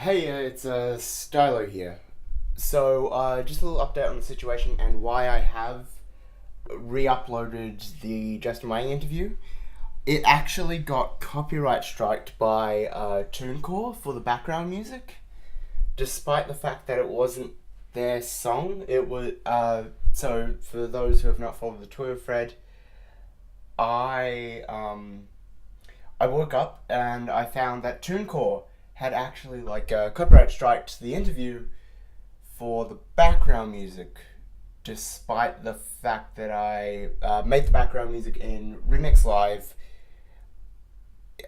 Hey, it's Stylo here. So, just a little update on the situation and why I have re-uploaded the Justin Whang interview. It actually got copyright striked by TuneCore for the background music, despite the fact that it wasn't their song. It was so for those who have not followed the Twitter thread, I I woke up and I found that TuneCore had actually copyright striked the interview for the background music, despite the fact that I made the background music in Remix Live,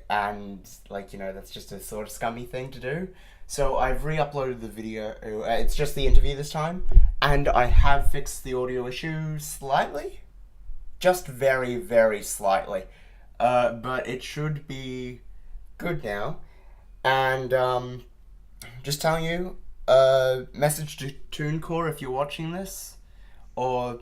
and that's just a sort of scummy thing to do. So I've re-uploaded the video. It's just the interview this time, and I have fixed the audio issue slightly, just very very slightly, but it should be good now. And just telling you, message to TuneCore if you're watching this, or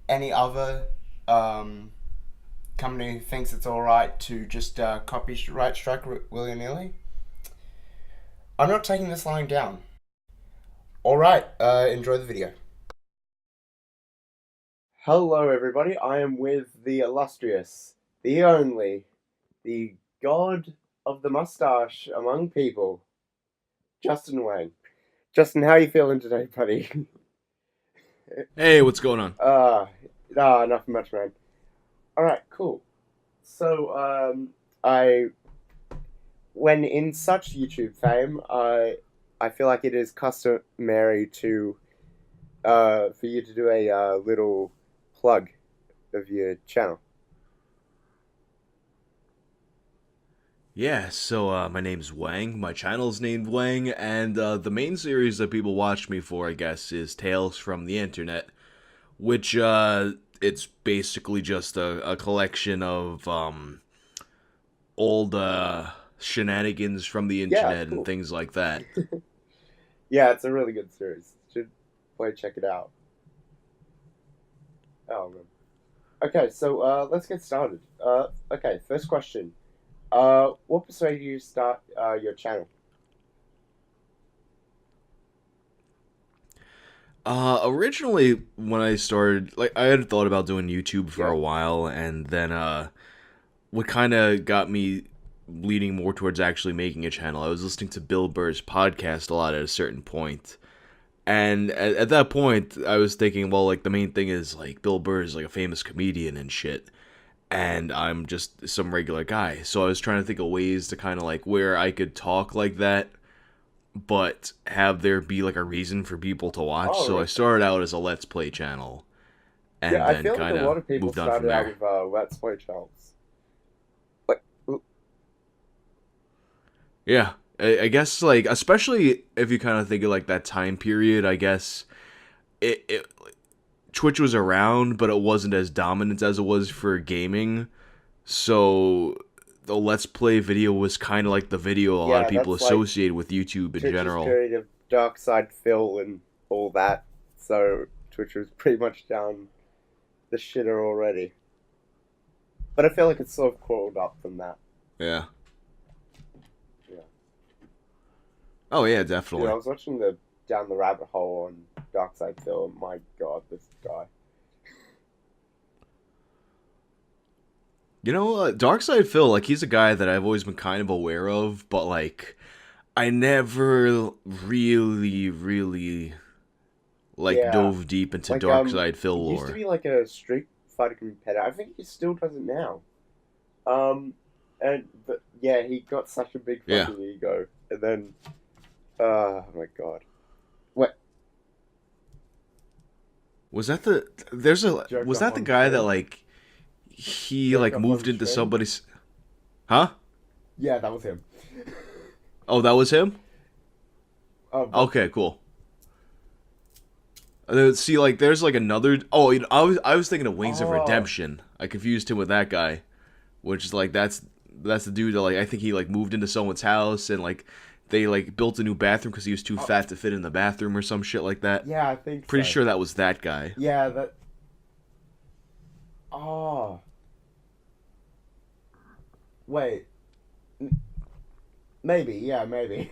any other company who thinks it's alright to just copyright strike willy nilly. I'm not taking this lying down. Alright, enjoy the video. Hello, everybody. I am with the illustrious, the only, the god of the mustache among people, Justin Whang. Justin, how are you feeling today, buddy? Hey, what's going on? Nothing much, man. Alright, cool. So, I, when in such YouTube fame, I feel like it is customary to, for you to do a, little plug of your channel. Yeah, so my name's Wang. My channel's named Wang, and the main series that people watch me for, I guess, is Tales from the Internet, which it's basically just a collection of old shenanigans from the Yeah, internet and cool. things like that. Yeah, it's a really good series. Should play check it out. Oh man. Okay, so let's get started. Okay, first question. What persuaded you to start your channel? Originally, when I started, I had thought about doing YouTube for Yeah. a while, and then what kind of got me leaning more towards actually making a channel. I was listening to Bill Burr's podcast a lot at a certain point. And at that point, I was thinking, well, the main thing is, Bill Burr is, a famous comedian and shit. And I'm just some regular guy. So I was trying to think of ways to kind of, where I could talk like that, but have there be, a reason for people to watch. Oh, So I really? started out as a Let's Play channel, Yeah, and I then feel like a kind of lot of people moved on from started out there. with Let's Play channels. Like, Yeah. I guess, especially if you kind of think of, that time period, I guess it Twitch was around, but it wasn't as dominant as it was for gaming. So the Let's Play video was kind of like the video a lot of yeah, people that's like associated with YouTube in Twitch's general. period of dark side Phil and all that. So Twitch was pretty much down the shitter already. But I feel like it's sort of crawled up from that. Yeah. Yeah. Oh yeah, Dude, I definitely. was watching the Down the Rabbit Hole on Dark Side Phil, and my god, this guy. You know, Darkside Phil, he's a guy that I've always been kind of aware of, but I never really Yeah. dove deep into Like, Darkside Phil he used to lore. be like a Street Fighter competitor. I think he still does it now. Um, but yeah, he got such a big Yeah. fucking ego, and then, oh my god, what Was that the there's a jerked was off that the on guy that stream? he Jerked off moved on into stream? somebody's. Huh? Yeah, that was him. Oh, that was him? But Okay, cool. See, there's another. Oh, I was thinking of Wings of oh, Redemption. I confused him with that guy, which is that's the dude that I think he moved into someone's house and they built a new bathroom because he was too oh, fat to fit in the bathroom or some shit like that. yeah, I think Pretty so. sure that was that guy. Yeah, that. Oh, wait, maybe. Yeah, maybe.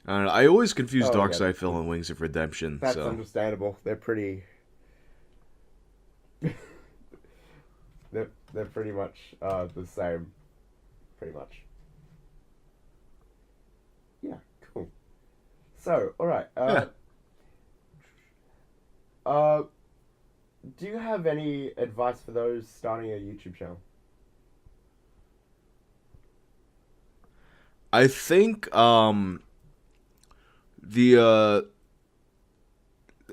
I don't know. I always confuse Oh, yeah. Darkseid and Wings of Redemption. That's So understandable. They're pretty. they're pretty much the same. Pretty much. Yeah, cool. So, alright. yeah. Do you have any advice for those starting a YouTube channel? I think the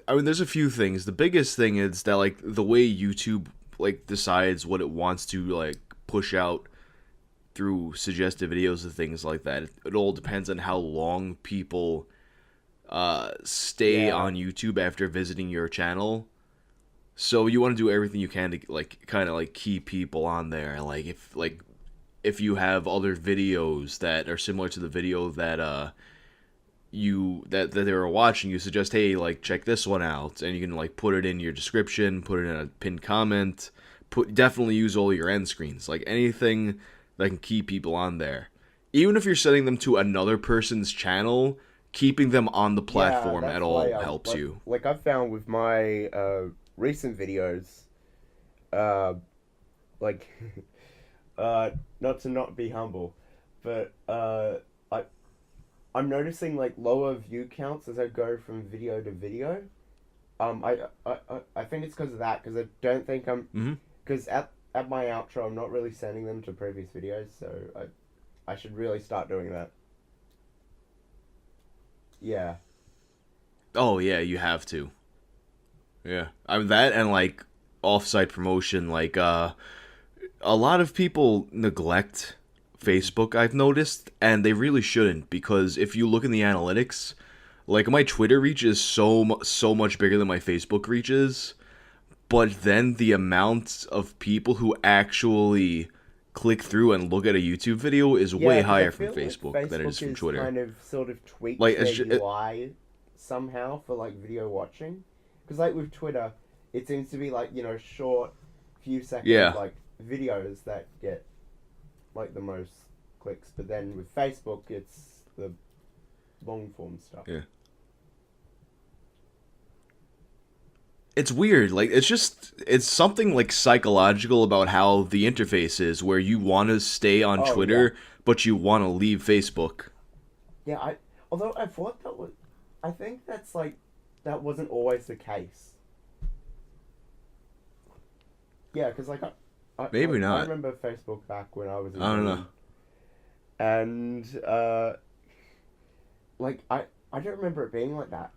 I mean, there's a few things. The biggest thing is that like the way YouTube like decides what it wants to like push out through suggested videos and things like that. It all depends on how long people stay Yeah. on YouTube after visiting your channel. So you want to do everything you can to like kind of like keep people on there. Like if you have other videos that are similar to the video that that they were watching, you suggest, hey, like check this one out, and you can like put it in your description, put it in a pinned comment, definitely use all your end screens, like anything that can keep people on there. Even if you're sending them to another person's channel, keeping them on the platform that's at why, all helps you. Like I've found with my recent videos, like, not to not be humble, but I'm noticing like lower view counts as I go from video to video. I think it's because of that, because I don't think I'm, because at my outro I'm not really sending them to previous videos, so I should really start doing that. Yeah. Oh yeah, you have to. Yeah, I mean that and like off-site promotion. Like a lot of people neglect Facebook, I've noticed, and they really shouldn't, because if you look in the analytics, like my Twitter reach is so much bigger than my Facebook reach is, but then the amount of people who actually click through and look at a YouTube video is way 'cause I higher from feel like Facebook than it is from is Twitter. kind of sort of tweaked Like their it's just, UI somehow for like video watching, because like with Twitter, it seems to be like, you know, short, few second yeah. like videos that get like the most clicks, but then with Facebook, it's the long form stuff. Yeah. It's weird. Like it's something like psychological about how the interface is, where you want to stay on Oh, Twitter, yeah. but you want to leave Facebook. Yeah, although I thought that was, I think that's like, that wasn't always the case. Yeah, because like Maybe I not. remember Facebook back when I was in I don't know. uni, and like I don't remember it being like that.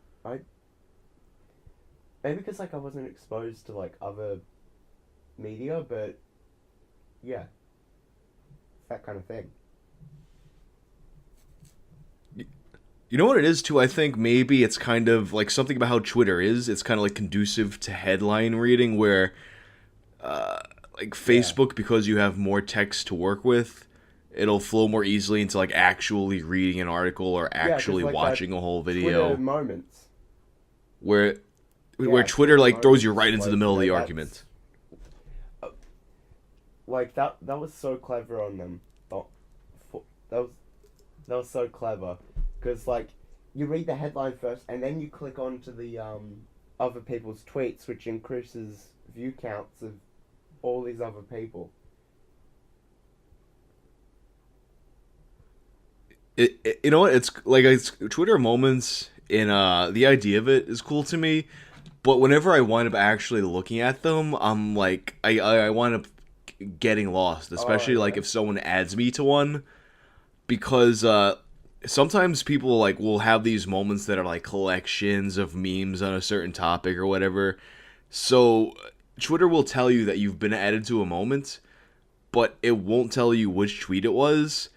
Maybe because like I wasn't exposed to like other media, but yeah, it's that kind of thing. You know what it is too? I think maybe it's kind of like something about how Twitter is. It's kind of like conducive to headline reading, where like Facebook, because you have more text to work with, it'll flow more easily into like actually reading an article or 'Cause, actually like, watching a whole video. Twitter moments. Where Yeah, Twitter like throws you moments, right into like, the middle of you the know, argument. Like that was so clever on them. Oh, that was so clever, because like you read the headline first and then you click on to the other people's tweets, which increases view counts of all these other people. You know what? It's like it's Twitter moments in the idea of it is cool to me, but whenever I wind up actually looking at them, I'm like I wind up getting lost, especially like Yeah. if someone adds me to one, because sometimes people like will have these moments that are like collections of memes on a certain topic or whatever. So Twitter will tell you that you've been added to a moment, but it won't tell you which tweet it was,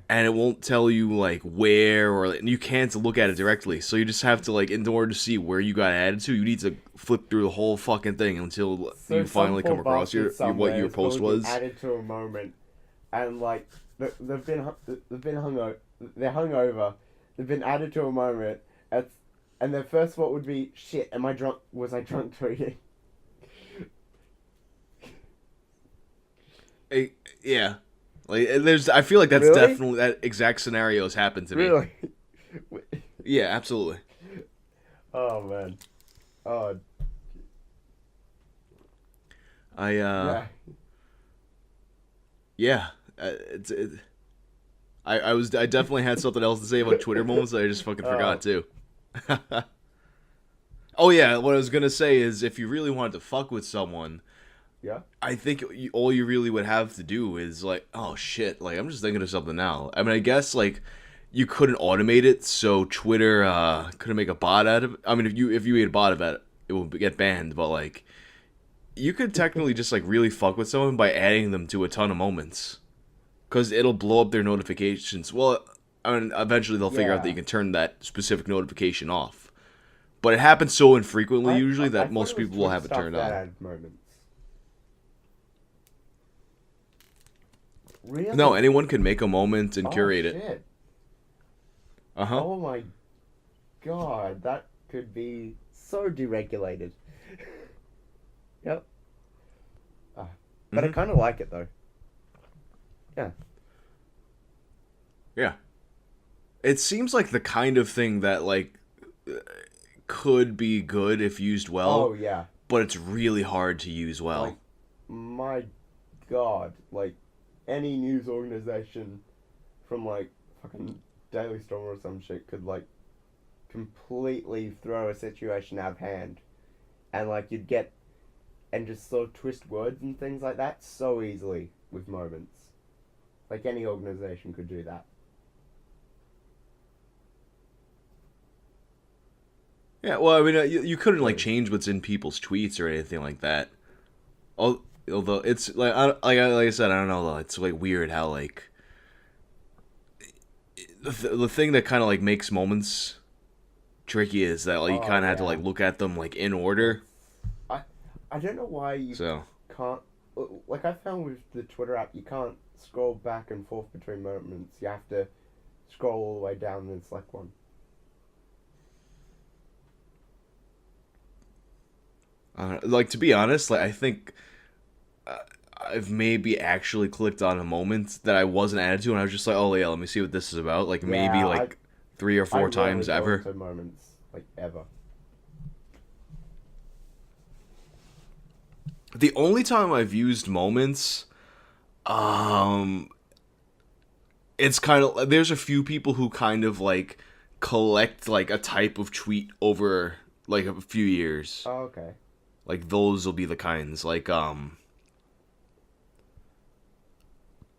and it won't tell you like where, or you can't look at it directly. So you just have to like, in order to see where you got added to, you need to flip through the whole fucking thing until So you finally some come poor across bastard what somewhere your is post probably was. added to a moment, and like they've been hungover. They're hungover. They've been added to a moment. And their first thought would be, "Shit, am I drunk? Was I drunk tweeting?" Yeah, like there's. I feel like that's Really? definitely that exact scenario has happened to me. Really? Yeah, absolutely. Oh man. Oh I yeah. yeah. I definitely had something else to say about Twitter moments that I just fucking Oh forgot too. Oh yeah, what I was gonna say is if you really wanted to fuck with someone, yeah. I think all you really would have to do is like, oh shit, like I'm just thinking of something now. I mean, I guess like you couldn't automate it, so Twitter couldn't make a bot out of it. I mean, if you made a bot of it, it would get banned. But like, you could technically just like really fuck with someone by adding them to a ton of moments, because it'll blow up their notifications. Well, I mean, eventually they'll figure out that you Yeah. can turn that specific notification off. But it happens so infrequently usually I that thought most it was people will Twitter have it stuff turned that on. had moments. No, Really? anyone can make a moment and Oh curate it. shit. Uh huh. Oh my god, that could be so deregulated. Yep. But I Hmm. kind of like it though. Yeah. Yeah. It seems like the kind of thing that like could be good if used Oh well, yeah. but it's really hard to use Like well. my god, like any news organization from like fucking Daily Storm or some shit could like completely throw a situation out of hand, and like you'd get and just sort of twist words and things like that so easily with moments. Like any organization could do that. Yeah, well, I mean, you couldn't like So change what's in people's tweets or anything like that. Although it's like like I said, I don't know though. It's like weird how like the thing that kind of like makes moments tricky is that like you oh kind of have to like yeah, look at them like in order. it's I I don't know why you So can't, like I found with the Twitter app you can't scroll back and forth between moments. You have to scroll all the way down and select one. like to be honest, like I think uh, I've maybe actually clicked on a moment that I wasn't added to, and I was just like, oh yeah, let me see what this is about. Like maybe Yeah, like three or I four rarely times go ever. into moments like ever. The only time I've used moments, um, it's kind of there's a few people who kind of like collect like a type of tweet over like a few years. Oh, okay. Like those will be the kinds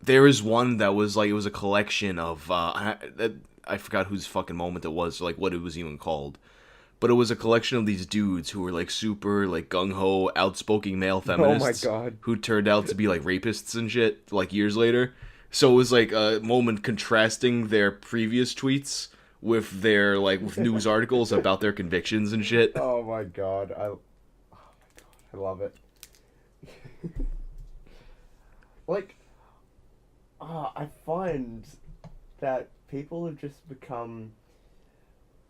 there is one that was like it was a collection of I forgot whose fucking moment it was, like what it was even called. But it was a collection of these dudes who were like super like gung ho, outspoken male Oh my feminists god. who turned out to be like rapists and shit like years later. So it was like a moment contrasting their previous tweets with their like with news articles about their convictions and shit. Oh my god. Oh my god. I love it. Like, I find that people have just become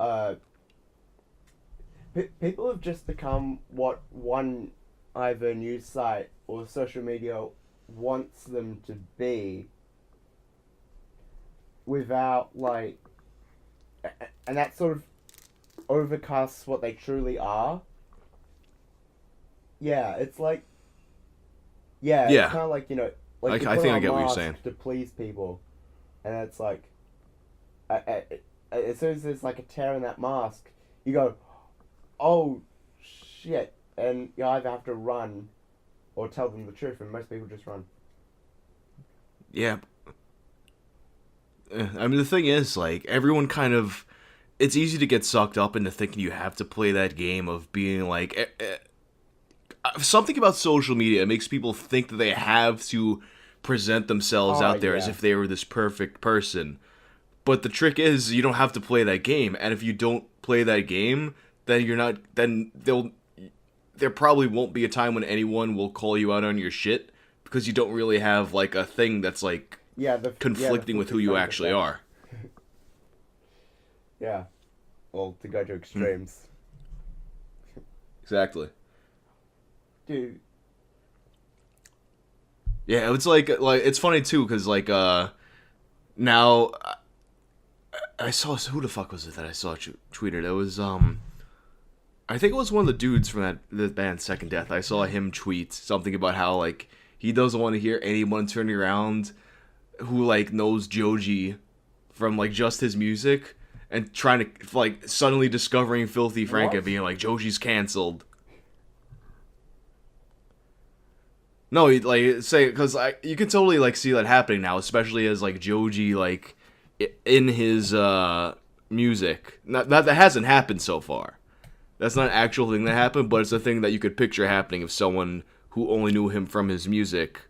uh people have just become what one either news site or social media wants them to be without like and that sort of overcasts what they truly are. Yeah, it's like yeah, it's Yeah, kind of like like you I put think on I a get what you're mask saying. to please people, and it's like as soon as there's like a tear in that mask, you go, oh shit, and you either have to run or tell them the truth, and most people just run. Yeah, I mean the thing is like everyone kind of it's easy to get sucked up into thinking you have to play that game of being like something about social media makes people think that they have to present themselves Oh out there as yeah, if they were this perfect person. But the trick is you don't have to play that game, and if you don't play that game, then you're not. Then there probably won't be a time when anyone will call you out on your shit because you don't really have like a thing that's like the conflicting with who you actually 50% are. Yeah, well, to go to Hmm. extremes, Exactly. dude. Yeah, it's like it's funny too because like now I saw, who the fuck was it that I saw tweeted? It was I think it was one of the dudes from the band Second Death. I saw him tweet something about how like he doesn't want to hear anyone turning around who like knows Joji from like just his music and trying to like suddenly discovering Filthy Frank and being like Joji's canceled. No, like say because you can totally like see that happening now, especially as like Joji like in his music. Not that hasn't happened so far. That's not an actual thing that happened, but it's a thing that you could picture happening if someone who only knew him from his music,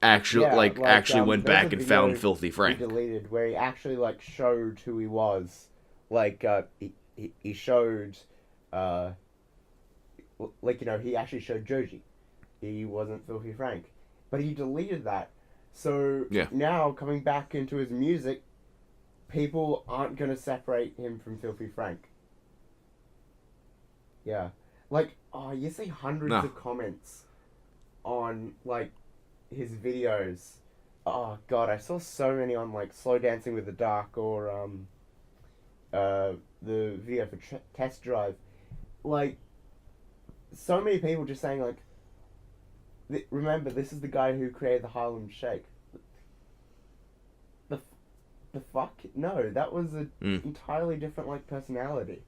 actually went back and found Filthy Frank. He deleted where he actually like showed who he was, like he showed, like he actually showed Joji, he wasn't Filthy Frank, but he deleted that. So now coming back into his music, people aren't gonna separate him from Filthy Frank. Yeah, like you see hundreds of comments on like his videos. Oh god, I saw so many on like Slow Dancing with the Dark or the video for Test Drive. Like so many people just saying like, remember this is the guy who created the Harlem Shake. The fuck? No, that was an entirely different like personality.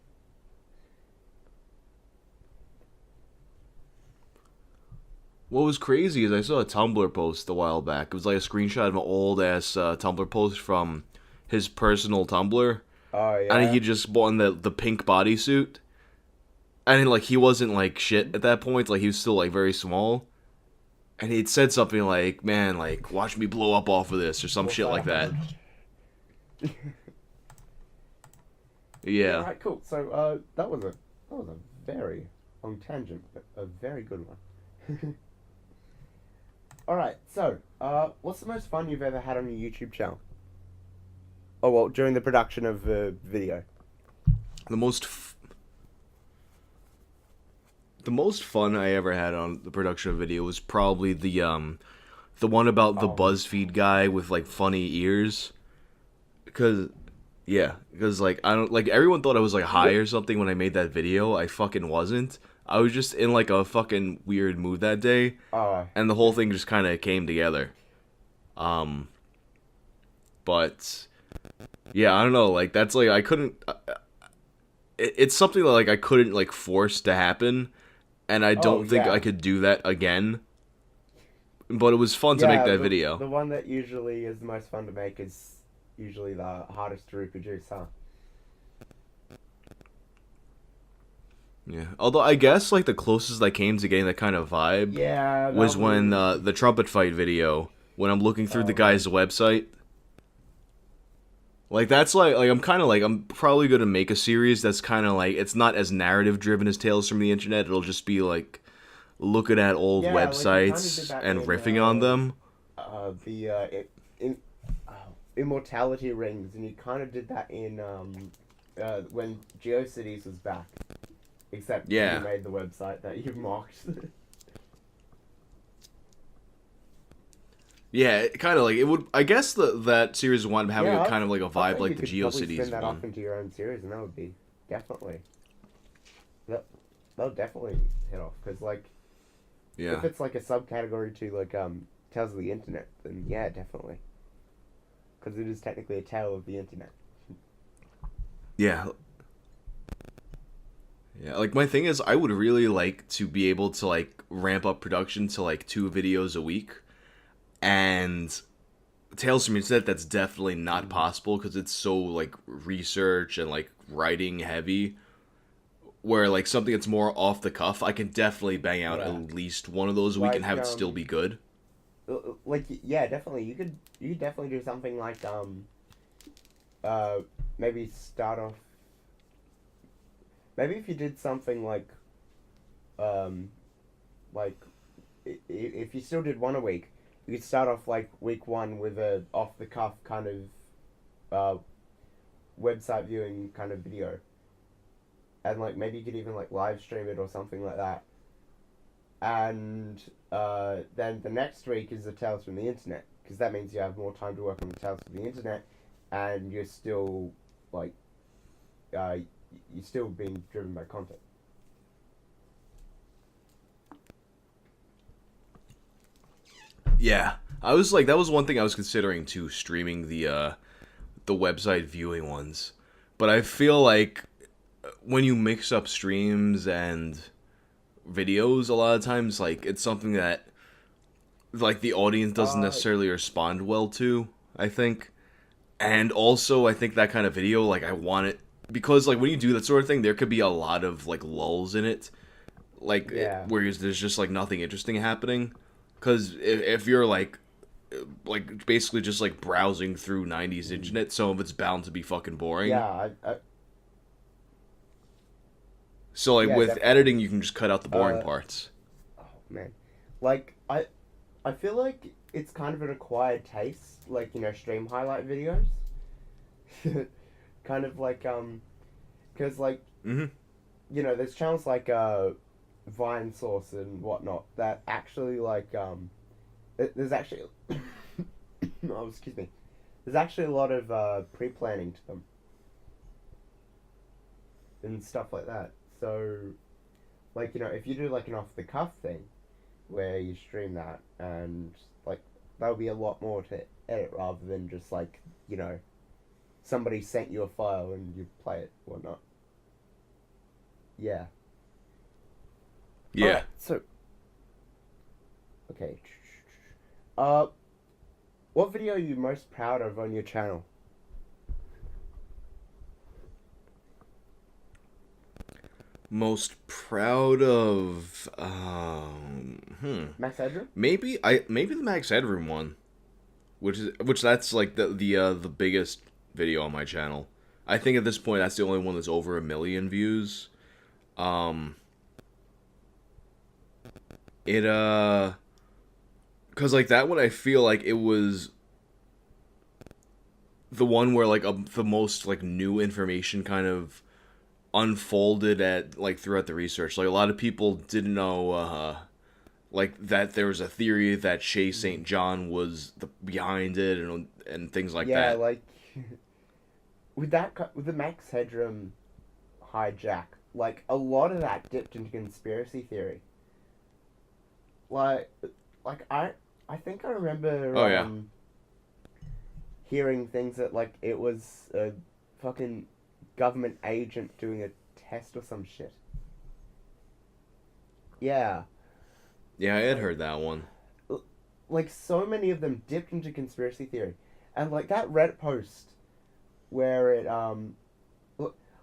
What was crazy is I saw a Tumblr post a while back. It was like a screenshot of an old ass Tumblr post from his personal Tumblr. Oh yeah. And he just bought in the pink bodysuit. And like he wasn't like shit at that point. Like he was still like very small. And he'd said something like, "Man, like watch me blow up off of this" or some shit like that. Yeah. Alright, cool. So that was a very long tangent, but a very good one. Alright, so what's the most fun you've ever had on your YouTube channel? Oh well, during the production of a video. The most fun I ever had on the production of a video was probably the one about the BuzzFeed guy with like funny ears. Because like I don't like everyone thought I was like high or something when I made that video. I fucking wasn't. I was just in like a fucking weird mood that day, and the whole thing just kind of came together. But yeah, I don't know. Like that's like I couldn't. It's something that like I couldn't like force to happen, and I don't think I could do that again. But it was fun to make that video. The one that usually is the most fun to make is usually the hardest to reproduce, huh? Yeah. Although I guess like the closest I came to getting that kind of vibe was when the trumpet fight video, when I'm looking through the guy's website. Like that's like I'm kind of like I'm probably going to make a series that's kind of like it's not as narrative driven as Tales from the Internet. It'll just be like looking at old websites and riffing on them. Immortality Rings, and you kind of did that in when GeoCities was back. Except you made the website that you mocked. Yeah, kind of like it would. I guess that series one having a kind of like a vibe like the GeoCities spin that off into your own series, and that would be definitely that'll definitely hit off because like if it's like a subcategory to like Tales of the Internet, then yeah, definitely because it is technically a tale of the internet. Yeah. Yeah, like my thing is I would really like to be able to like ramp up production to like 2 videos a week. And Tales from the Internet, that's definitely not possible because it's so like research and like writing heavy. Where like something that's more off the cuff, I can definitely bang out at least one of those a week and have it still be good. Like yeah, definitely you could definitely do something like maybe start off. Maybe if you did something like if you still did one a week, you could start off like week 1 with a off the cuff kind of website viewing kind of video, and like maybe you could even like live stream it or something like that. and then the next week is the Tales from the Internet, because that means you have more time to work on the Tales from the Internet, and you're still like uh, you're still being driven by content. Yeah, I was like, that was one thing I was considering too, streaming the website viewing ones. But I feel like when you mix up streams and videos, a lot of times like it's something that like the audience doesn't Uh, necessarily respond well to, I think. And also I think that kind of video, like I want it because like when you do that sort of thing, there could be a lot of like lulls in it, like yeah, where there's just like nothing interesting happening. Because if you're like basically just like browsing through 90s internet, some of it's bound to be fucking boring. yeah, So like yeah, with definitely. editing, you can just cut out the boring Uh, parts. oh man, like I feel like it's kind of an acquired taste, like stream highlight videos. Kind of like because like Mm-hmm. there's channels like Vine Source and whatnot that actually like there's actually oh excuse me, there's actually a lot of pre-planning to them and stuff like that. So like if you do like an off the cuff thing where you stream that, and like that'll be a lot more to edit rather than just like somebody sent you a file and you play it or whatnot. Yeah. All Yeah. right. So okay. Uh, what video are you most proud of on your channel? Most proud of Max Headroom? maybe the Max Headroom one, which that's like the biggest video on my channel. I think at this point that's the only one that's over 1 million views. Um, it cause like that one I feel like it was the one where like the most like new information kind of unfolded at like throughout the research. Like a lot of people didn't know like that there was a theory that Shay St. John was behind it and things like Yeah, that. like with the Max Headroom hijack, like a lot of that dipped into conspiracy theory. Like, I think I remember Oh yeah. hearing things that like it was a fucking government agent doing a test or some shit. Yeah, Yeah, I had like heard that one. like so many of them dipped into conspiracy theory, and like that Reddit post where it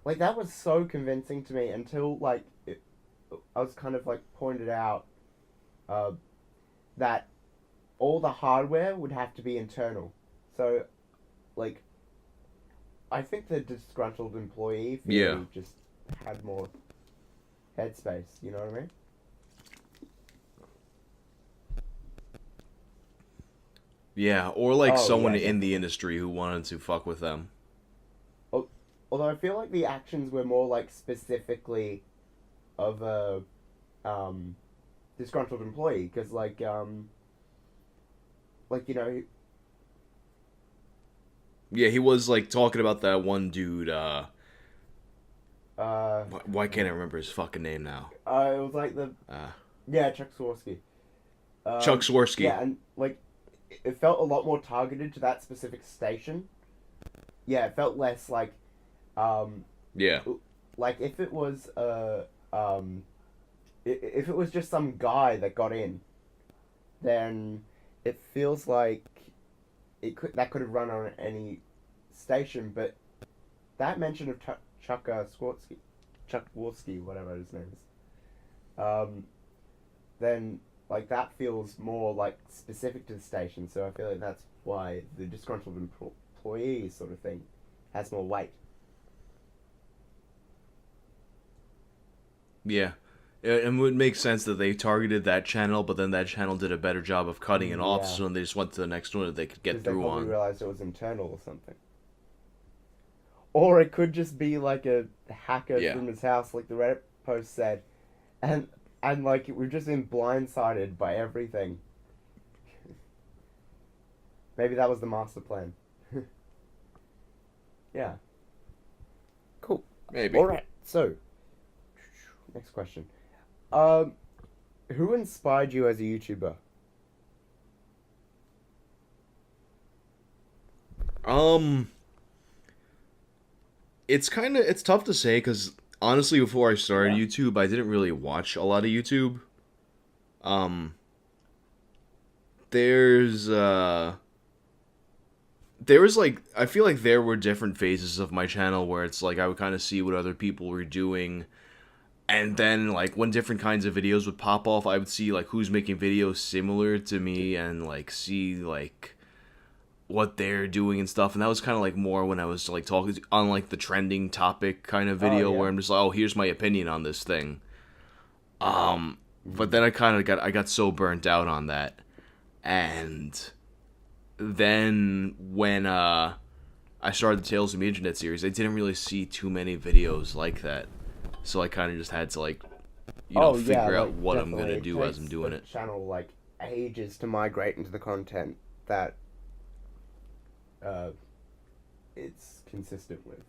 like that was so convincing to me until I was kind of like pointed out uh, that all the hardware would have to be internal. So like I think the disgruntled employee Yeah. theory just had more headspace. You know what I mean? Yeah, or like Oh someone yeah, in the definitely. industry who wanted to fuck with them. Although I feel like the actions were more like specifically of a um, disgruntled employee, because like Yeah, he was like talking about that one dude. uh Why can't I remember his fucking name now? it was like the Uh, yeah, Chuck Swirsky. Chuck Swirsky. Yeah, and like it felt a lot more targeted to that specific station. Yeah, it felt less um Yeah. like if it was um if it was just some guy that got in, then it feels like that could have run on any station. But that mention of Chuck Swirsky, Chuck Swirsky, whatever his name is, then like that feels more like specific to the station. So I feel like that's why the disgruntled employee sort of thing has more weight. Yeah. It would make sense that they targeted that channel, but then that channel did a better job of cutting it off, Yeah, so they just went to the next one that they could get because they through probably on. realized it was internal or something. Or it could just be like a hacker Yeah. from his house, like the Reddit post said. And And like we've just been blindsided by everything. Maybe that was the master plan. Yeah. Cool. Maybe. All right. So, next question. Who inspired you as a YouTuber? It's tough to say because honestly, before I started Yeah. YouTube, I didn't really watch a lot of YouTube. Um, there's there was like I feel like there were different phases of my channel where it's like I would kind of see what other people were doing, and then like when different kinds of videos would pop off, I would see like who's making videos similar to me and like see like what they're doing and stuff. And that was kind of like more when I was like talking on like the trending topic kind of Oh video yeah. where I'm just like, oh, here's my opinion on this thing. But then I got so burnt out on that, and then when I started the Tales of the Internet series, I didn't really see too many videos like that, so I kind of just had to like, figure out what I'm definitely. gonna It do as takes I'm doing the it. channel like ages to migrate into the content that it's consistent with.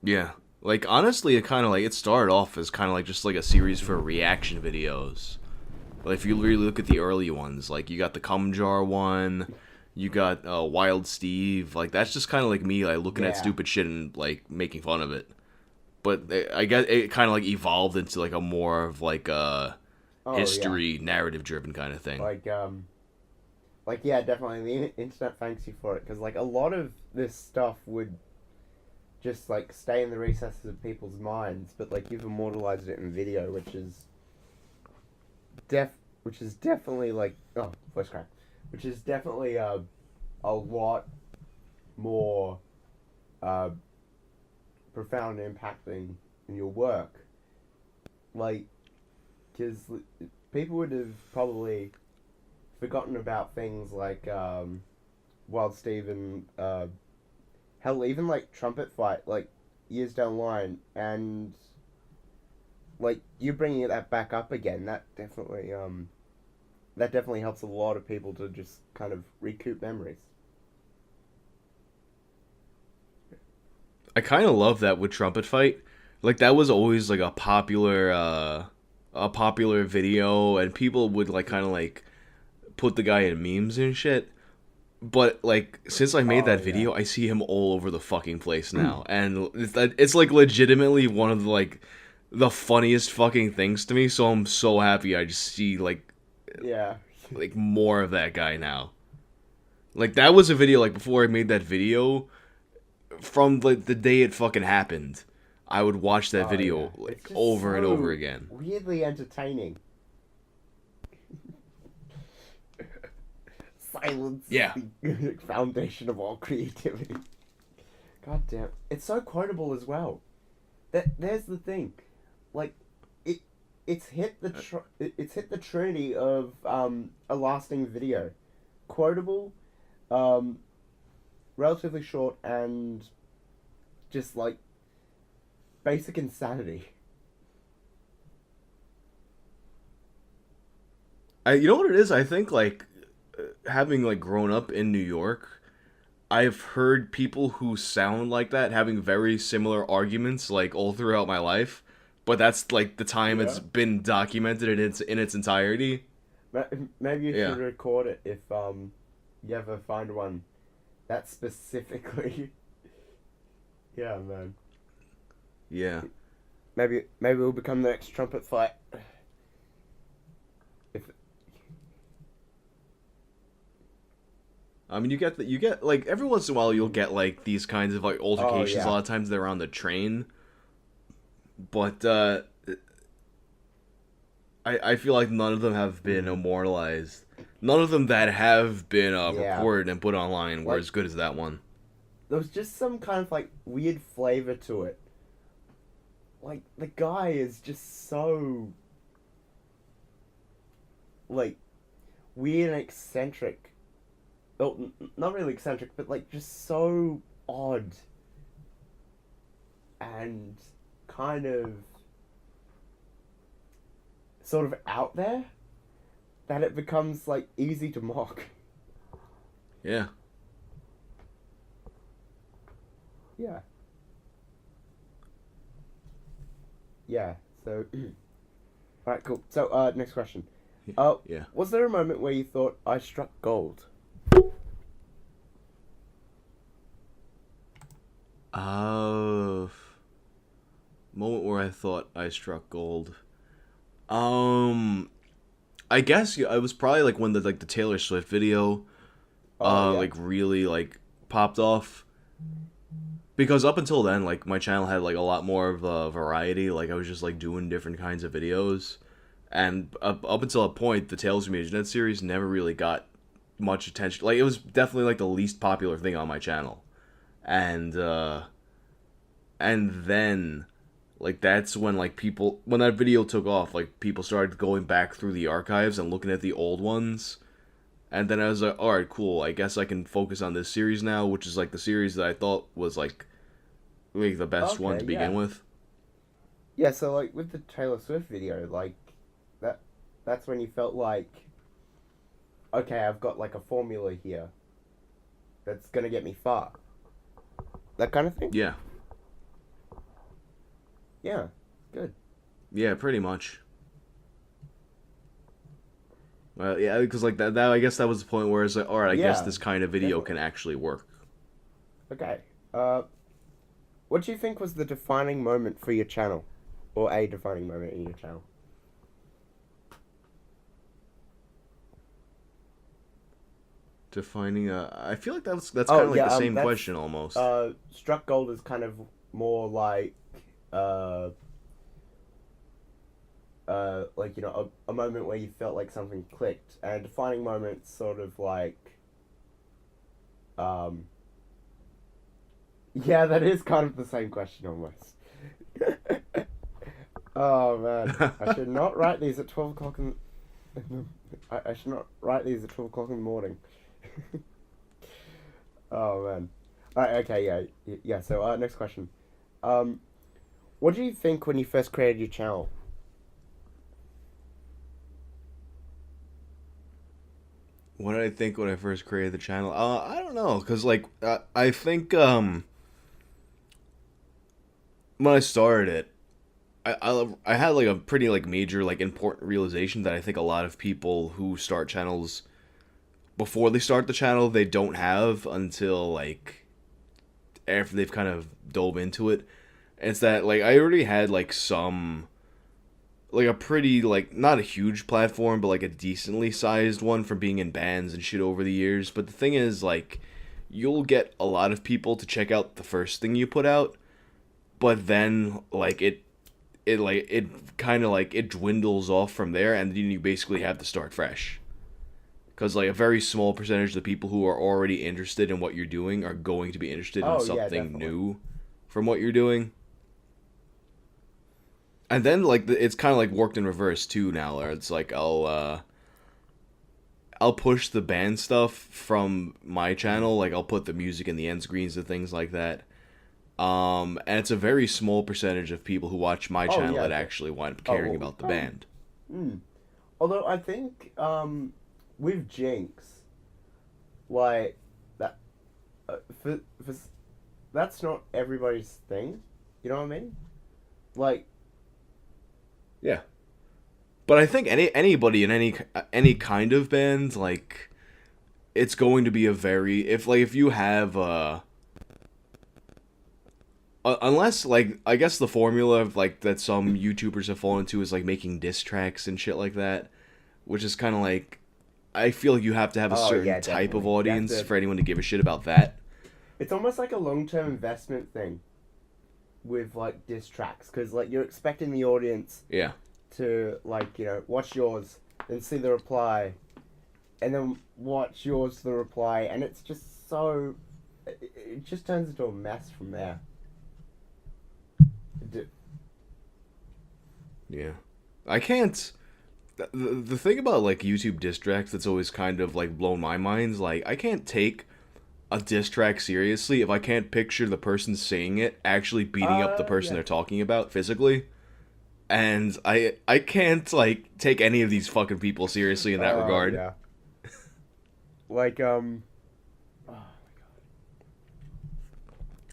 Yeah, like honestly, it kind of like it started off as kind of like just like a series for reaction videos. But if you really look at the early ones, like you got the cum jar one, you got Wild Steve, like that's just kind of like me like looking at Yeah. stupid shit and like making fun of it. But I guess it kind of like evolved into like a more of like a Oh yeah. history narrative driven kind of thing. Like yeah, definitely the internet thanks you for it because like a lot of this stuff would just like stay in the recesses of people's minds, but like you've immortalized it in video, which is definitely like voice crack, which is definitely a lot more profound and impacting in your work, like because people would have probably forgotten about things like Wild Steve and hell, even like Trumpet Fight, like years down the line, and like you bringing that back up again, that definitely helps a lot of people to just kind of recoup memories. I kind of love that with Trumpet Fight. Like that was always like a popular video, and people would like kind of like put the guy in memes and shit. But like since I made Oh that yeah. video, I see him all over the fucking place now, and it's like legitimately one of the funniest fucking things to me. So I'm so happy I just see Yeah. like more of that guy now. Like that was a video like before I made that video, from like the day it fucking happened, I would watch that Oh yeah. video It's like just over and over so again. weirdly entertaining. Silence Yeah. is the foundation of all creativity. God damn. It's so quotable as well. There's the thing. Like it's hit the trinity of a lasting video. Quotable, relatively short, and just like basic insanity. You know what it is? I think like having like grown up in New York, I've heard people who sound like that having very similar arguments like all throughout my life. But that's like the time it's Yeah. been documented in its entirety. Maybe you Yeah. should record it if you ever find one that specifically. Yeah, man. Yeah. Maybe we'll become the next Trumpet Fight. If I mean, you get like every once in a while you'll get like these kinds of like oh altercations. A yeah, lot of times they're on the train, but I feel like none of them have been immortalized. None of them that have been yeah. recorded and put online were Like as good as that one. there was just some kind of like weird flavor to it. Like the guy is just so like weird and eccentric. Well, not really eccentric, but like just so odd and kind of sort of out there that it becomes like easy to mock. Yeah. Yeah. Yeah. So alright, cool. So next question. Yeah. Was there a moment where you thought I struck gold? Moment where I thought I struck gold. I guess I was probably like when the Taylor Swift video Oh, yeah. like really like popped off. Because up until then, like my channel had like a lot more of a variety. Like I was just like doing different kinds of videos, and up until a point, the Tales from the Internet series never really got much attention. Like it was definitely like the least popular thing on my channel, and then like that's when like people when that video took off, like people started going back through the archives and looking at the old ones. And then I was like, all right, cool. I guess I can focus on this series now, which is like the series that I thought was like the best one to Okay, yeah. begin with. Yeah, so like with the Taylor Swift video, like that's when you felt like, okay, I've got like a formula here that's gonna get me far. That kind of thing? Yeah, Yeah. Good. yeah, pretty much. Well, yeah, because like that I guess that was the point where it's like, all right, I guess Yeah, this kind of video definitely. can actually work. Okay. What do you think was the defining moment for your channel? Or a defining moment in your channel? Defining I feel like that's kind of like the same that's question almost. struck gold is kind of more uh like you know a moment where you felt like something clicked, and a defining moment sort of like um yeah, that is kind of the same question almost. Oh man, I should not write these at 12 o'clock in I should not write these at 12 o'clock in the morning. Oh man. Alright, okay, yeah. So next question. What do you think when you first created your channel? What did I think when I first created the channel? I don't know, cause like I think when I started it, I had like a pretty like major like important realization that I think a lot of people who start channels before they start the channel they don't have until like after they've kind of dove into it. And it's that like I already had like some like a pretty like not a huge platform but like a decently sized one from being in bands and shit over the years. But the thing is like you'll get a lot of people to check out the first thing you put out, but then like it kind of like it dwindles off from there, and then you basically have to start fresh. Because like a very small percentage of the people who are already interested in what you're doing are going to be interested in Oh yeah, something definitely. new from what you're doing. And then like it's kind of like worked in reverse too now, where it's like I'll push the band stuff from my channel, like I'll put the music in the end screens and things like that. And it's a very small percentage of people who watch my Oh channel yeah. that actually wind up Oh caring well. about the band. Mm. Although I think with Jynx, like that for that's not everybody's thing. You know what I mean? Like Yeah. But I think anybody in any kind of band, like it's going to be a very if you have unless like I guess the formula of like that some YouTubers have fallen into is like making diss tracks and shit like that, which is kind of like I feel like you have to have a oh certain yeah, type of definitely. You have audience to. for anyone to give a shit about that. It's almost like a long-term investment thing with like diss tracks, because like you're expecting the audience Yeah. to like you know watch yours, then see the reply, and then watch yours to the reply, and it's just so it just turns into a mess from there. Yeah. I can't the thing about like YouTube diss tracks that's always kind of like blown my mind is like I can't take a diss track seriously if I can't picture the person saying it actually beating up the person Yeah. they're talking about physically. And I can't like take any of these fucking people seriously in that regard. Yeah. Like, oh,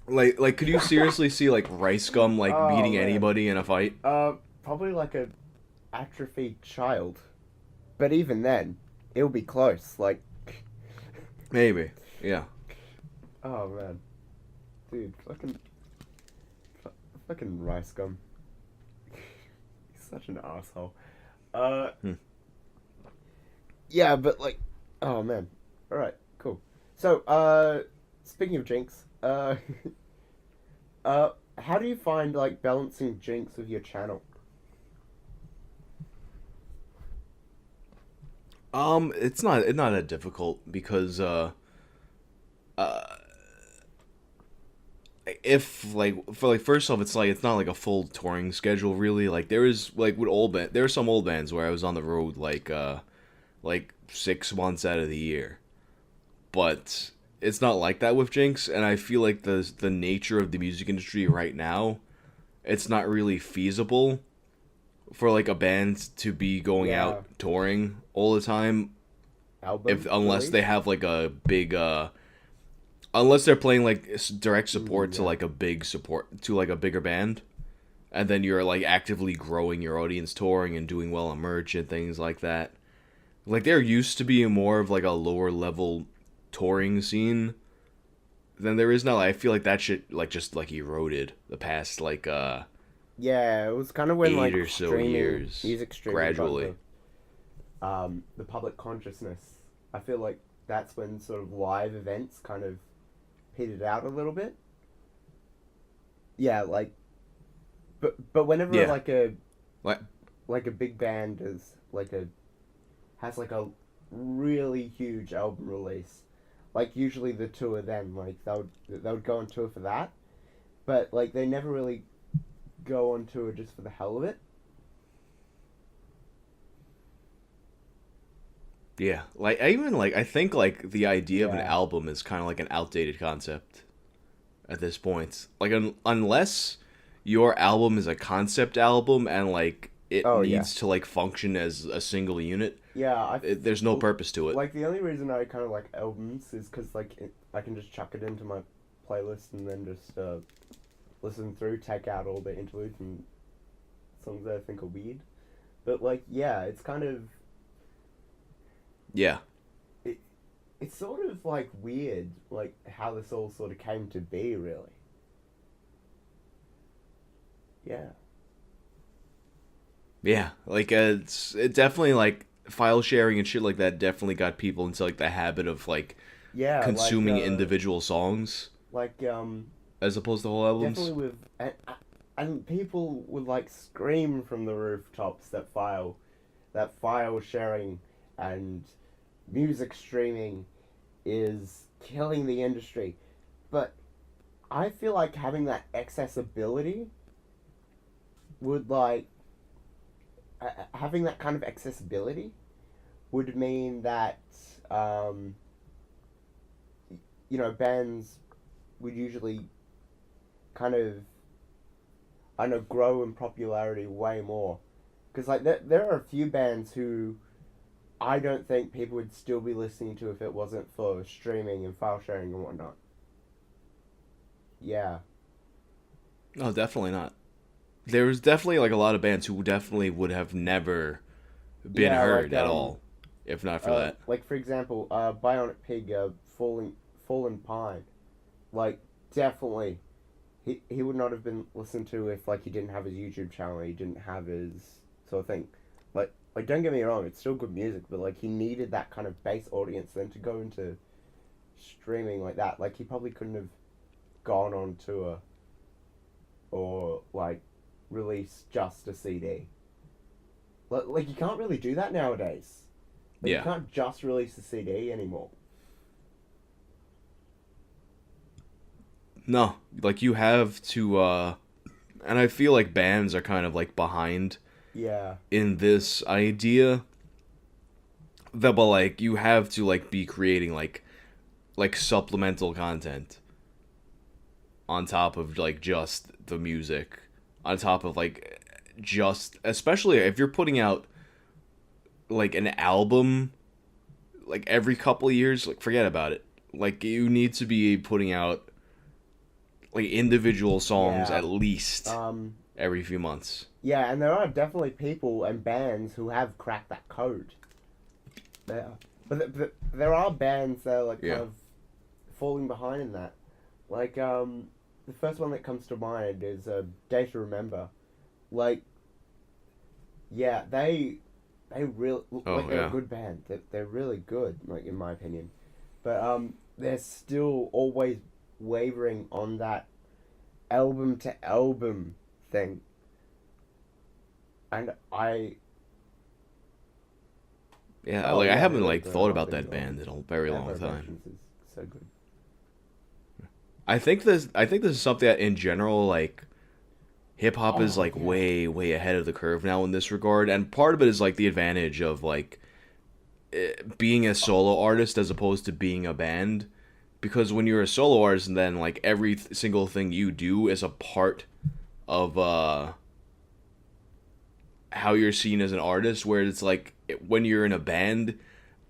Like could you seriously see like Rice Gum like oh beating man. anybody in a fight? Probably like a atrophied child. But even then, it'll be close. Like, Maybe. Yeah. oh man. Dude, fucking rice gum. He's such an asshole. Uh, Hmm. yeah, but like, oh man. All right, cool. So, speaking of Jinx, how do you find like balancing Jinx with your channel? It's not that difficult because uh if like for like first off it's not like a full touring schedule really. Like there is like with there are some old bands where I was on the road like 6 months out of the year. But it's not like that with Jinx, and I feel like the nature of the music industry right now, it's not really feasible for like a band to be going Yeah, out touring all the time if album unless they release. have like a big unless they're playing like direct support to Yeah, like a big support to like a bigger band, and then you're like actively growing your audience touring and doing well on merch and things like that. Like there used to be more of like a lower level touring scene than there is now. I feel like that shit like just like eroded the past like yeah. It was kind of when eight like or so years music streaming got gradually. the public consciousness. I feel like that's when sort of live events kind of petered out a little bit. Yeah, like, but whenever Yeah. Like like a big band is like a has like a really huge album release, like usually the tour then like they would go on tour for that, but like they never really go on tour just for the hell of it. yeah. Like I even like I think like the idea of an Yeah. album is kind of like an outdated concept at this point. Like unless your album is a concept album and like it Oh yeah. needs to like function as a single unit, Yeah. there's no purpose to it. Like the only reason I kind of like albums is because like I can just chuck it into my playlist and then just listen through, take out all the interludes and songs that I think are weird. But like, yeah, it's kind of Yeah. it. It's sort of like weird, like how this all sort of came to be, really. Yeah. Yeah, like it definitely like file sharing and shit like that definitely got people into like the habit of like Yeah, consuming individual songs like as opposed to whole albums. definitely with and people would like scream from the rooftops that file sharing and music streaming is killing the industry. But I feel like having that accessibility would like having that kind of accessibility would mean that um, bands would usually kind of I don't know grow in popularity way more because like there are a few bands who I don't think people would still be listening to if it wasn't for streaming and file sharing and whatnot. Yeah. No, definitely not. There's definitely like a lot of bands who definitely would have never been Yeah, like heard at all if not for that. like for example, Bionic Pig, Fallen Pine, like definitely, he would not have been listened to if like he didn't have his YouTube channel, he didn't have his sort of thing, like don't get me wrong, it's still good music, but like he needed that kind of base audience then to go into streaming like that, like he probably couldn't have gone on tour or like release just a CD. Like you can't really do that nowadays. Like you Yeah. can't just release a CD anymore. No, like you have to and I feel like bands are kind of like behind Yeah. in this idea that but like you have to like be creating like like supplemental content on top of like just the music, on top of like just, especially if you're putting out like an album like every couple of years, like forget about it. Like you need to be putting out like individual songs Yeah. at least Um, every few months. yeah, and there are definitely people and bands who have cracked that code. There, but there are bands that are like Yeah. kind of falling behind in that. Like the first one that comes to mind is Day to Remember. Like, yeah, they really like they're yeah. a good band. They're really good, like in my opinion. But they're still always wavering on that album to album thing. And Yeah, oh like I yeah, they're haven't really like good. I thought love about the that band in a very long time. Vibrations is so good. I think this is something that in general like hip hop is Oh like yeah. way ahead of the curve now in this regard, and part of it is like the advantage of like being a solo artist as opposed to being a band, because when you're a solo artist and then like every single thing you do is a part of how you're seen as an artist, where it's like when you're in a band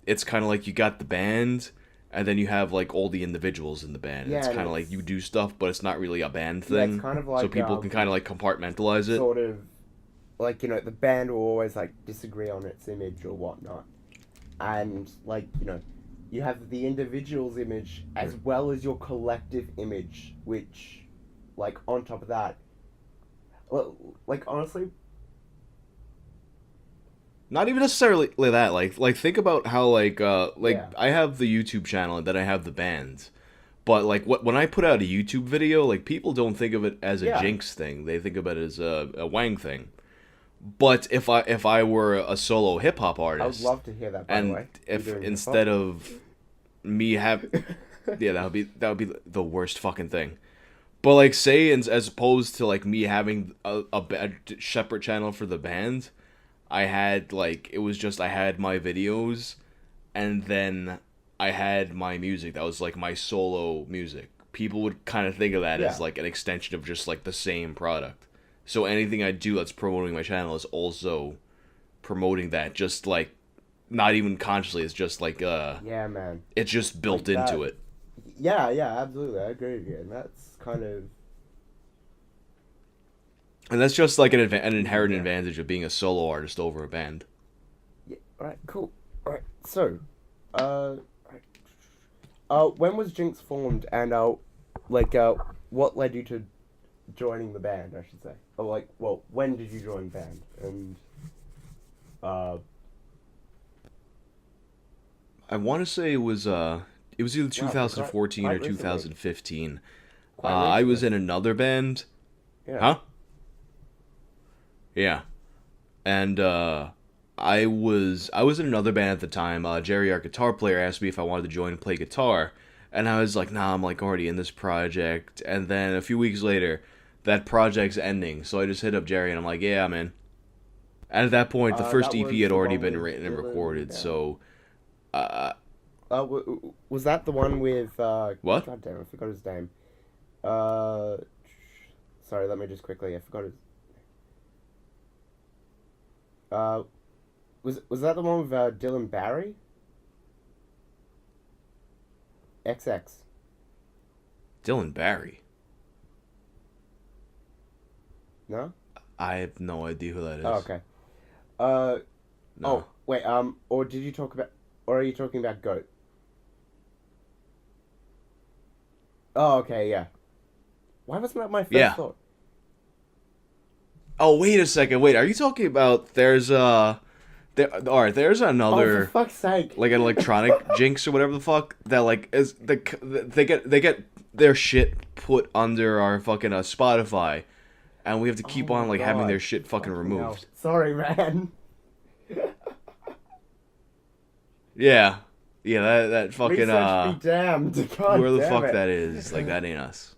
it's kind of like you got the band and then you have like all the individuals in the band. Yeah, It's and kind of like you do stuff but it's not really a band Yeah, thing, it's kind of so like people can kind of like compartmentalize it. sort of like, you know, the band will always like disagree on its image or whatnot, and like, you know, you have the individual's image as well as your collective image, which like on top of that, well, like honestly, Not even necessarily like that. Like think about how like Yeah. I have the YouTube channel and then I have the band. But like when I put out a YouTube video, like people don't think of it as a Yeah. Jynx thing. They think of it as a Wang thing. But if I were a solo hip hop I would artist, love to hear that, by the and way. if You doing instead hip-hop? of me have yeah, that would be the worst fucking thing. But like say as opposed to like me having a separate channel for the band, I had like it was just I had my videos and then I had my music. That was like my solo music. People would kind of think of that as Yeah. like an extension of just like the same product. So anything I do that's promoting my channel is also promoting that, just like not even consciously. It's just like Yeah, man. it's just built Like that. into it. Yeah, yeah, absolutely. I agree with you, and that's kind of And that's just like an inherent Yeah. advantage of being a solo artist over a band. yeah. All right, cool. All right, so, when was Jinx formed, and what led you to joining the band? I should say, or like, well, when did you join the band? And I want to say it was either 2014 quite or recently. 2015. Quite I was recently. in another band. Yeah. Huh? Yeah. And I was in another band at the time. Jerry, our guitar player, asked me if I wanted to join and play guitar, and I was like, "Nah, I'm like already in this project." And then a few weeks later, that project's ending, so I just hit up Jerry and I'm like, "Yeah, I'm in." And at that point, the first That EP was had the already one been with written and Dylan, recorded, yeah. so Was that the one with What? God damn, I forgot his name. Sorry, let me just quickly. I forgot his. Was that the one with Dylan Barry? XX. Dylan Barry. No. I have no idea who that is. Oh, okay. No. Oh, wait. Or did you talk about? Or are you talking about Goat? Oh, okay, yeah. Why wasn't that my first Yeah. thought? Oh, wait a second. Wait, are you talking about there's all right, there's Oh, another for fuck's sake! like an electronic Jinx or whatever the fuck that like is they get their shit put under our fucking Spotify, and we have to keep Oh on my like having God. their shit fucking Hell. removed. Sorry, man. Yeah, that fucking Research be damned. God whoever the damn fuck it. that is, like that ain't us.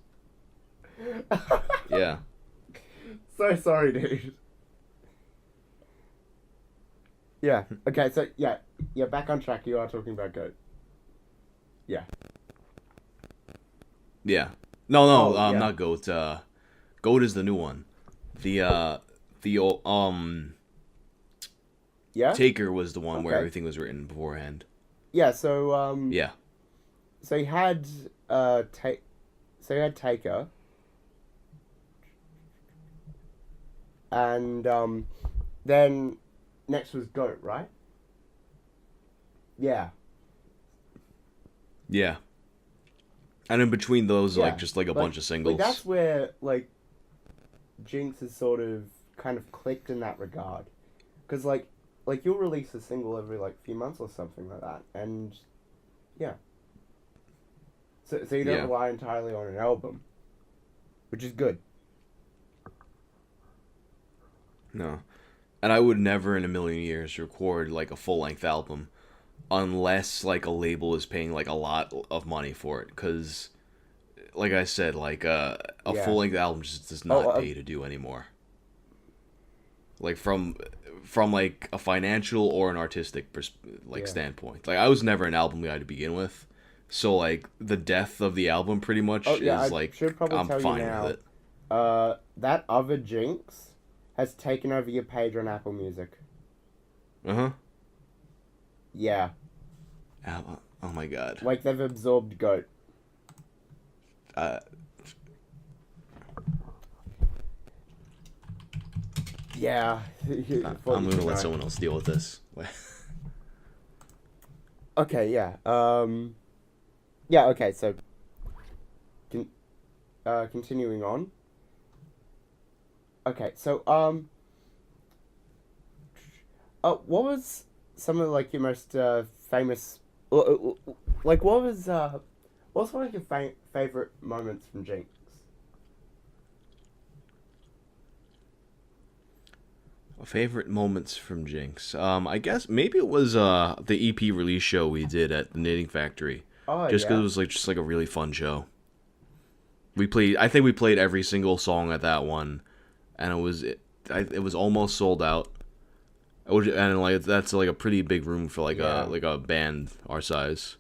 Yeah. So sorry, dude. Yeah. Okay. So yeah. Back on track. You are talking about Goat. Yeah. Yeah. No, Oh, yeah. not Goat. Goat is the new one. The Yeah. Taker was the one where Okay. everything was written beforehand. Yeah. So Yeah. so he had Taker, and then next was Goat, right? Yeah. Yeah. And in between those, Yeah. like, just like a bunch of singles. Like that's where like Jynx has sort of kind of clicked in that regard, because like you'll release a single every like few months or something like that, and yeah. So you don't Yeah. rely entirely on an album, which is good. No. And I would never in a million years record like a full length album unless like a label is paying like a lot of money for it, cuz like I said, like a Yeah. full length album just does Oh, not pay to do anymore. Like from like a financial or an artistic Yeah. standpoint. Like I was never an album guy to begin with. So like the death of the album pretty much Oh yeah, is I like should probably I'm tell you fine now. with it. That other Jynx has taken over your page on Apple Music. Uh-huh. Yeah, Oh my god. like they've absorbed Goat. Uh Yeah. I'm going to let someone else deal with this. Okay, yeah. Yeah, okay, so continuing on. Okay, so what was some of like your most famous like what's one of your favorite moments from Jynx? Favorite moments from Jynx. I guess maybe it was the EP release show we did at the Knitting Factory. Oh, Just because yeah. it was like just like a really fun show. I think we played every single song at that one, and it was almost sold out. And like that's like a pretty big room for like Yeah. a band our size.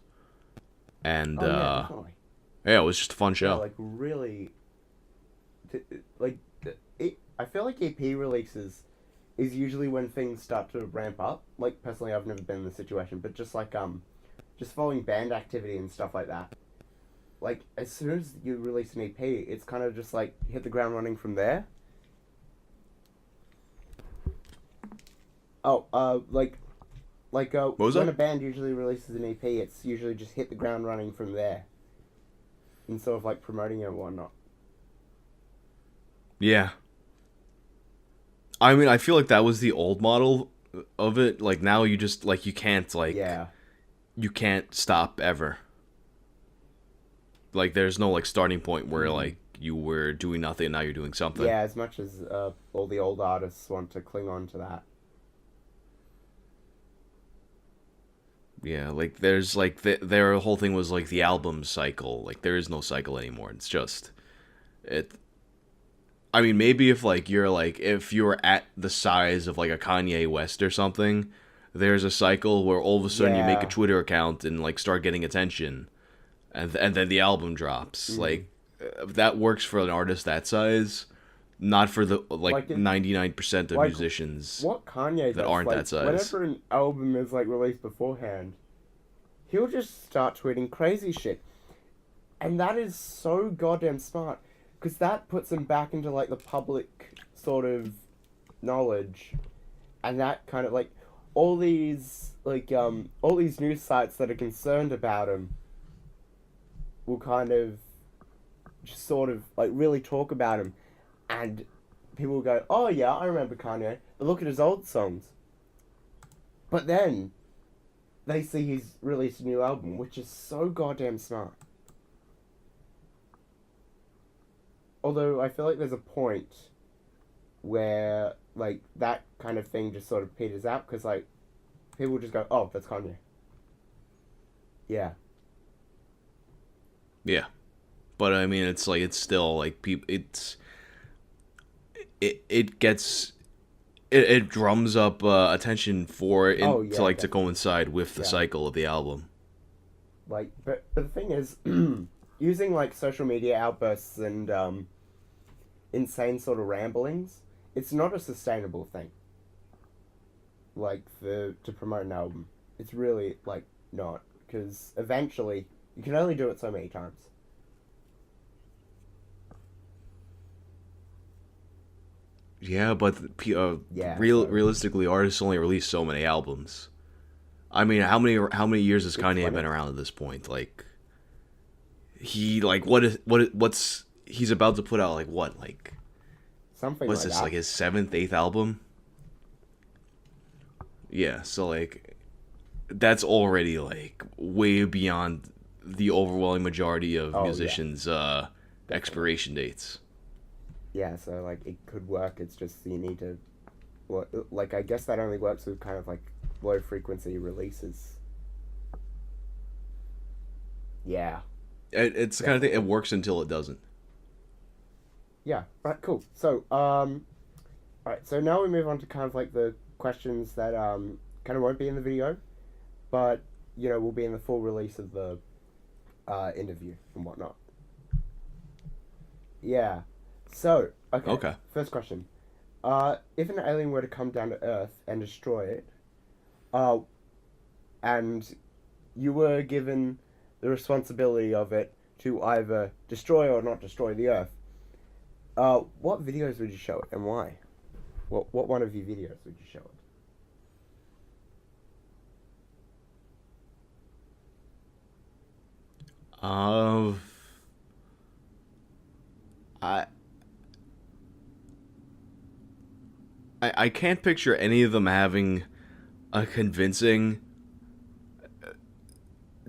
And Oh, yeah, definitely. yeah, it was just a fun Yeah, show. like really, like I feel like EP releases is usually when things start to ramp up. Like personally, I've never been in this situation, but just like just following band activity and stuff like that. Like as soon as you release an EP, it's kind of just like hit the ground running from there. Oh, like What was when that? a band usually releases an EP, it's usually just hit the ground running from there, and sort of like promoting it and whatnot. Yeah. I mean, I feel like that was the old model of it. Like now you just like you can't like Yeah. you can't stop ever. Like there's no like starting point where like you were doing nothing and now you're doing something. Yeah, as much as all the old artists want to cling on to that. Yeah, like there's like their whole thing was like the album cycle. Like there is no cycle anymore. It's just it. I mean, maybe if like you're like if you're at the size of like a Kanye West or something, there's a cycle where all of a sudden you make a Yeah. Twitter account and like start getting attention, and then the album drops. Like that works for an artist that size, not for the like Like 99% of like, musicians. What Kanye that does, aren't like, that size. whenever an album is like released beforehand, he'll just start tweeting crazy shit, and that is so goddamn smart, because that puts him back into like the public sort of knowledge, and that kind of like all these news sites that are concerned about him will kind of just sort of like really talk about him, and people will go, oh yeah, I remember Kanye, look at his old songs. But then they see he's released a new album, which is so goddamn smart. Although I feel like there's a point where like that kind of thing just sort of peters out, because like people just go, oh, that's Kanye. Yeah. Yeah, but I mean, it's like it's still like people. It gets it drums up attention for it Oh, yeah, to like to definitely. coincide with the Yeah. cycle of the album. Like, but the thing is, using like social media outbursts and insane sort of ramblings, it's not a sustainable thing. Like to promote an album, it's really like not, because eventually you can only do it so many times. Yeah, but realistically, artists only release so many albums. I mean, how many years has Kanye been around at this point? Like, he like what's he's about to put out like what like Something what's like this that. like his 7th, 8th album? Yeah, so like that's already like way beyond the overwhelming majority of Oh, yeah. musicians' expiration dates. Yeah, so like it could work. It's just you need to, well, like I guess that only works with kind of like low frequency releases. Yeah. It's the kind of thing, it works until it doesn't. Yeah. Right. Cool. So alright. So now we move on to kind of like the questions that kind of won't be in the video, but you know will be in the full release of the interview and whatnot. Yeah. So, Okay. First question. If an alien were to come down to Earth and destroy it, and you were given the responsibility of it to either destroy or not destroy the Earth, what videos would you show it and why? What one of your videos would you show it? I can't picture any of them having a convincing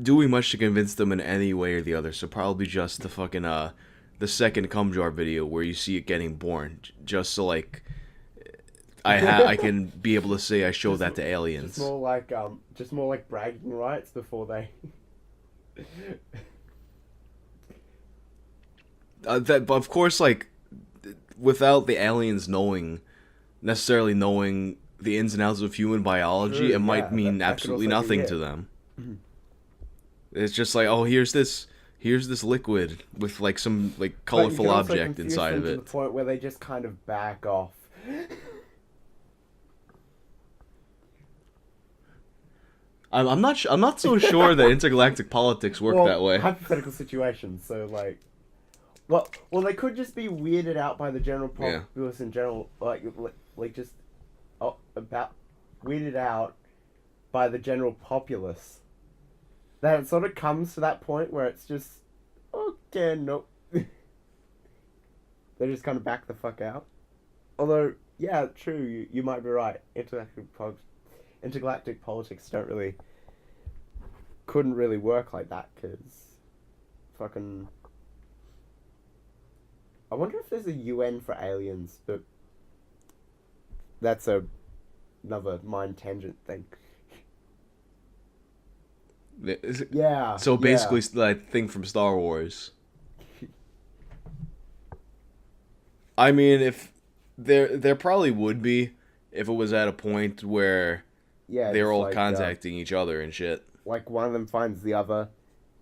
doing much to convince them in any way or the other. So probably just the fucking the second cum jar video where you see it getting born, just so like I can be able to say I showed that to aliens. Just more like bragging rights before they. But of course, like without the aliens necessarily knowing the ins and outs of human biology, True, it might yeah, mean that could absolutely also be nothing it. to them. It's just like, oh, here's this liquid with like some like But colorful you can also object confuse inside them of to it. the point where they just kind of back off. I'm not so sure that intergalactic politics work that way. Hypothetical situations, so like, well, they could just be weirded out by the general Yeah. populace in general, like just about weirded out by the general populace. That it sort of comes to that point where it's just okay, nope. They just kind of back the fuck out. Although, yeah, true, you might be right. Intergalactic politics couldn't really work like that, because fucking. I wonder if there's a UN for aliens, but that's another mind tangent thing. Yeah. So basically, that thing from Star Wars. I mean, if there probably would be if it was at a point where yeah, they're just all like, contacting each other and shit. like one of them finds the other,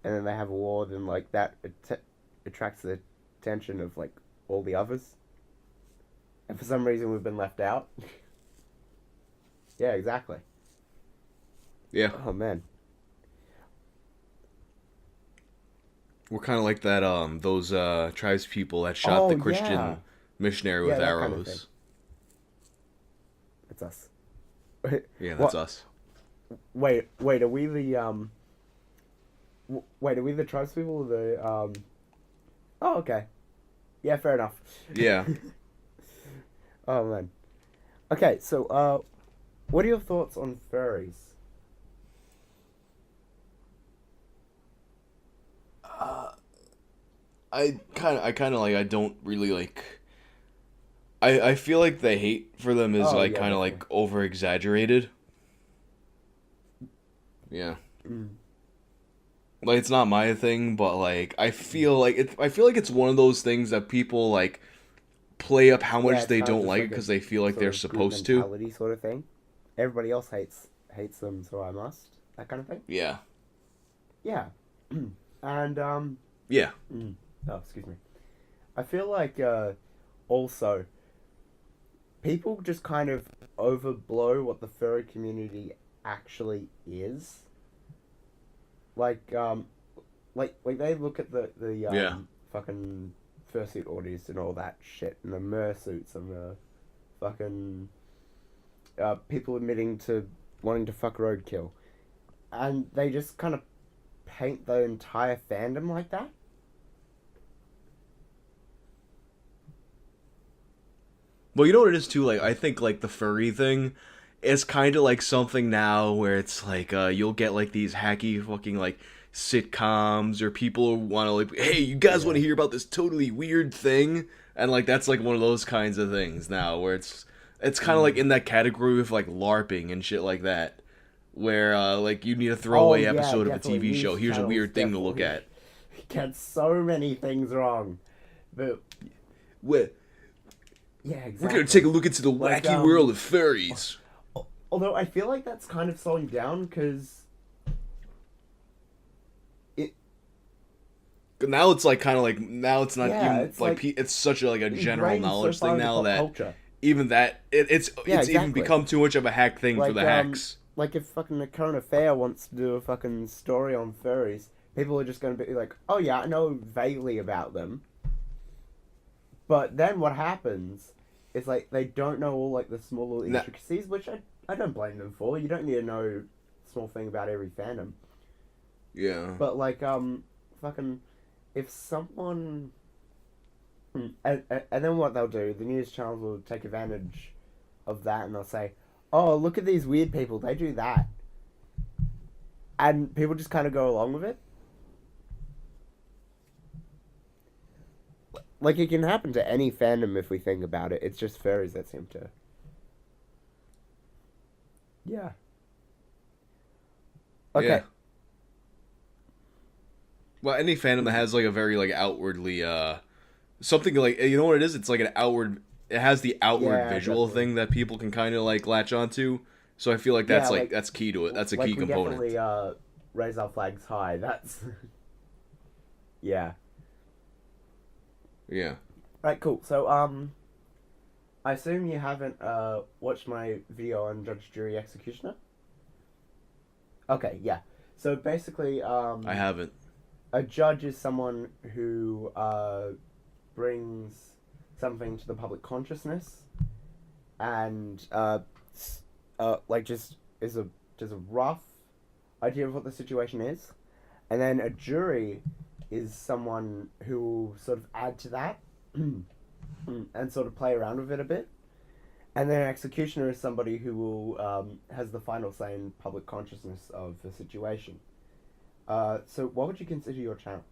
and then they have a war, and like that attracts the attention of like all the others. And for some reason, we've been left out. Yeah, exactly. Yeah, Oh man. we're kind of like that. Those tribes people that shot the Oh, Christian yeah. missionary Yeah, with that kind of arrows. thing. It's us. Yeah, that's What? us. Wait, are we the Wait, are we the tribes people or the Oh, okay. Yeah, fair enough. Yeah. Oh man. Okay, so what are your thoughts on furries? I kind of like. I don't really like. I feel like the hate for them is Oh, like yeah, kind of like over exaggerated. Yeah. Mm. Like it's not my thing, but like I feel like it's one of those things that people like play up how Yeah, much it's they kind of don't just like like a because they feel like sort they're of group supposed to. mentality sort of thing. Everybody else hates them, so I must. That kind of thing. Yeah. Yeah. And Yeah. Oh, excuse me. I feel like also people just kind of overblow what the furry community actually is. Like like they look at the Yeah. fucking fursuit orders and all that shit and the mersuits and the fucking people admitting to wanting to fuck roadkill, and they just kind of paint the entire fandom like that. Well, you know what it is too. Like, I think like the furry thing is kind of like something now where it's like you'll get like these hacky fucking like sitcoms or people want to like, hey, you guys want Yeah. to hear about this totally weird thing? And like that's like one of those kinds of things now where it's kind of like in that category of like LARPing and shit like that, where like you need a Oh throwaway yeah, episode of a definitely. TV show. News Here's a channels weird thing to look definitely at. get so many things wrong, but We're, yeah, we're exactly. gonna take a look into the Like, wacky world of furries. Although I feel like that's kind of slowing down because it Now it's like kind of like now it's not yeah, even it's like like it's such a like a general ingrained so knowledge far thing into now pop that culture. even that it's Yeah, it's even exactly. become too much of a hack thing for Like the hacks. like if fucking the current affair wants to do a fucking story on furries, people are just going to be like, oh yeah, I know vaguely about them. But then what happens is like they don't know all like the small little Nah. intricacies, which I don't blame them for. You don't need to know a small thing about every fandom. Yeah. But like fucking if someone and then what they'll do, the news channels will take advantage of that and they'll say, "Oh, look at these weird people. They do that." And people just kind of go along with it. Like it can happen to any fandom if we think about it. It's just furries that seem to. Yeah. Okay. Yeah. Well, any fandom that has like a very like outwardly something like you know what it is? It's like an outward. It has the outward Yeah, visual definitely. thing that people can kind of like latch onto. So I feel like Yeah, that's like like that's key to it. That's a like key we component. definitely raise our flags high. That's yeah. Yeah. Right, cool. So I assume you haven't watched my video on Judge, Jury, Executioner? Okay, yeah. So basically, I haven't. a judge is someone who brings something to the public consciousness, and like just is a just a rough idea of what the situation is, and then a jury is someone who will sort of add to that and sort of play around with it a bit. And then an executioner is somebody who will has the final say in public consciousness of the situation. So what would you consider your channel?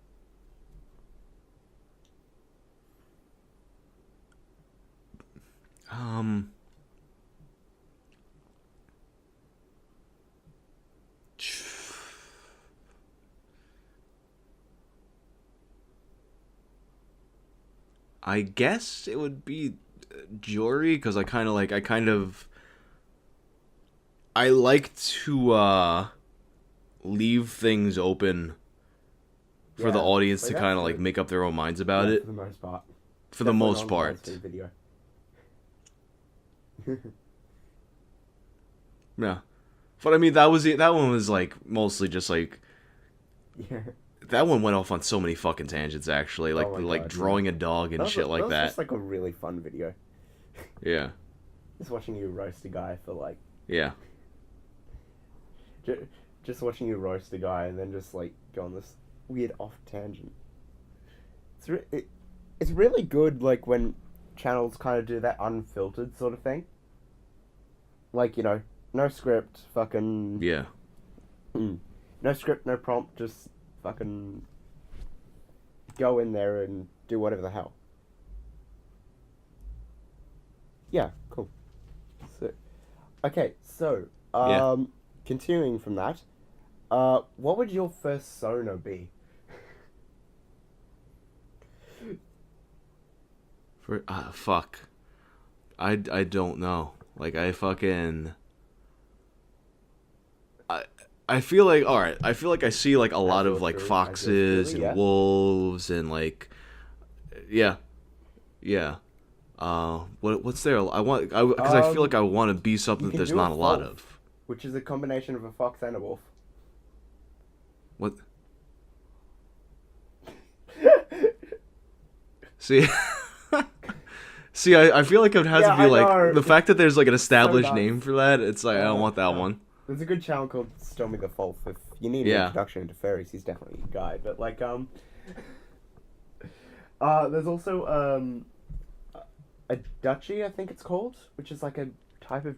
Um. I guess it would be jewelry because I like to leave things open for the Yeah, audience like to that's kind of like good. make up their own minds about Yeah, it for the most part. for the Definitely most not part. BuzzFeed video. Yeah, but I mean that one was like mostly just like Yeah. that one went off on so many fucking tangents actually like Oh my like God, drawing a dog and shit that like was that. just like a really fun video. Yeah, Just watching you roast a guy for like yeah. just watching you roast a guy and then just like go on this weird off tangent. It's really good like when channels kind of do that unfiltered sort of thing. Like, you know, no script, fucking Yeah. no script, no prompt, just fucking go in there and do whatever the hell. Yeah, cool. So, okay, so Yeah. continuing from that, what would your first Sona be? For fuck. I don't know. Like I fucking I feel like, all right, I feel like I see like a lot of like true, foxes really, and yeah. wolves and like, yeah, yeah. What's there? Because I feel like I want to be something You that can there's do a not a lot wolf, of. which is a combination of a fox and a wolf. What? See, see, I feel like it has Yeah, to be I like know. the fact that there's like an So established nuts. name for that. It's like I don't want that one. There's a good channel called Stormy the Wolf. If you need an Yeah. introduction into fairies, he's definitely a guy. But like, there's also a duchy, I think it's called, which is like a type of.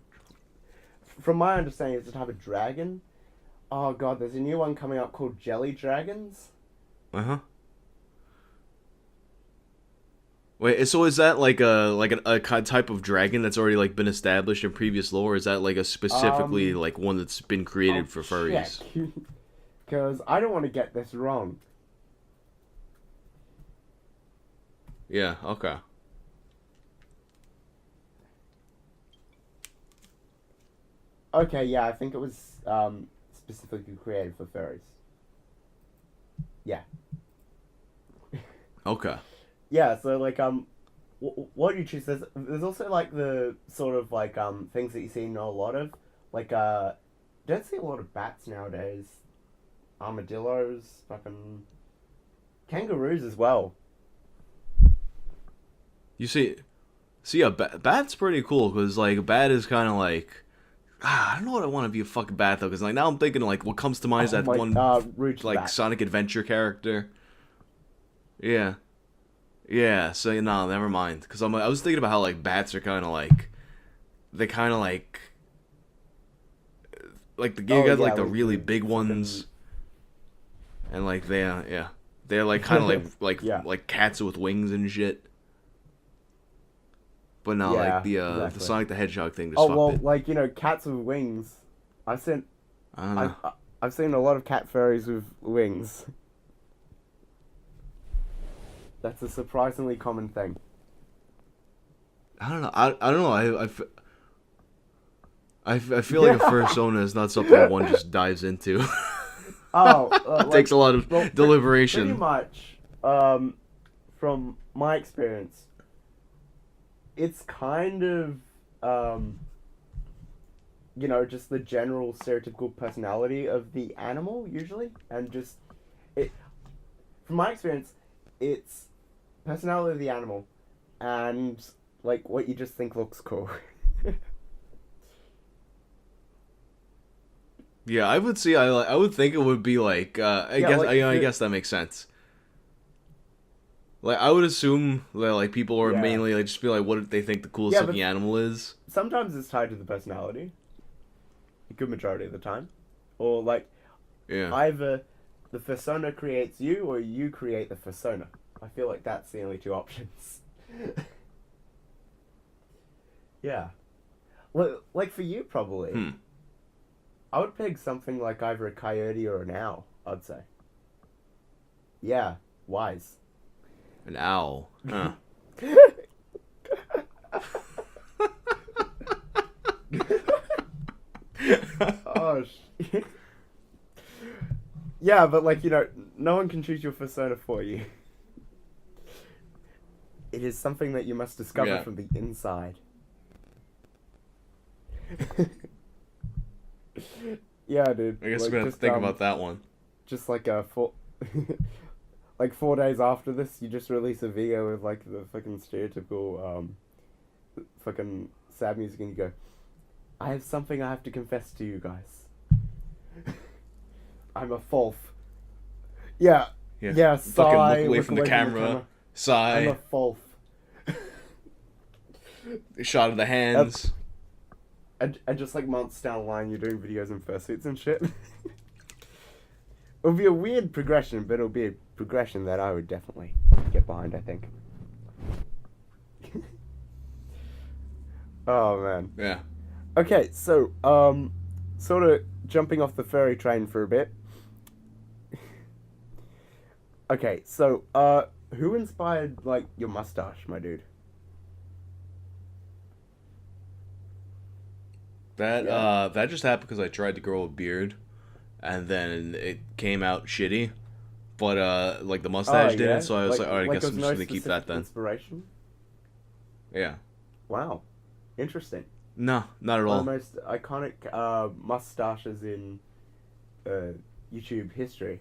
From my understanding, it's a type of dragon. Oh god, there's a new one coming up called jelly dragons. Uh huh. Wait, so is that like a type of dragon that's already like been established in previous lore? Or is that like a specifically like one that's been created for furries? Because I don't want to get this wrong. Yeah. Okay. Okay, yeah, I think it was specifically created for furries. Yeah. Okay. Yeah, so like what do you choose? There's also like the sort of like things that you see not a lot of, like don't see a lot of bats nowadays, armadillos, fucking kangaroos as well. You see, a bat's pretty cool because like a bat is kind of like. I don't know what I want to be a fucking bat though, because like now I'm thinking like what comes to mind is that one Rouge like bat. Sonic Adventure character. Yeah, yeah. So no, never mind. Because I was thinking about how like bats are kind of like they kind of like the you got like the really big ones, and like they're like kind of like cats with wings and shit. But no, like the exactly. Sonic the Hedgehog thing just Oh fucked well, it. like cats with wings. I've seen I don't know. I've seen a lot of cat furries with wings. That's a surprisingly common thing. I don't know. I don't know. I feel like a fursona is not something one just dives into. It takes a lot of deliberation. Pretty much, from my experience, it's kind of, just the general stereotypical personality of the animal, usually. And just, from my experience, it's personality of the animal and, like, what you just think looks cool. Yeah, I would see. I would think it would be like. I guess that makes sense. Like I would assume that like people are mainly like just be like, what they think the coolest looking animal is. Sometimes it's tied to the personality. A good majority of the time, or like, either the fursona creates you or you create the fursona. I feel like that's the only two options. Yeah, well, like for you probably. I would pick something like either a coyote or an owl, I'd say. Yeah, wise. An owl. Huh. Oh, shit. Yeah, but like, no one can choose your fursona for you. It is something that you must discover from the inside. Yeah, dude. I guess we're gonna have to think about that one. Just like like 4 days after this, you just release a video with like the fucking stereotypical fucking sad music, and you go, "I have something I have to confess to you guys. I'm a folf." Yeah. Sigh. Look away from the camera. Sigh. I'm a folf. Shot of the hands. And just like months down the line, you're doing videos in fursuits and shit. It'll be a weird progression, but it'll be a progression that I would definitely get behind, I think. Oh, man. Yeah. Okay, so, sort of jumping off the furry train for a bit. Okay, so, who inspired, like, your mustache, my dude? That just happened because I tried to grow a beard, and then it came out shitty. But like the Oh mustache yeah, didn't, so I was like, alright, I guess there I'm was just no gonna keep that specific then. inspiration. Yeah. Wow, interesting. No, not at One of the all. most iconic mustaches in YouTube history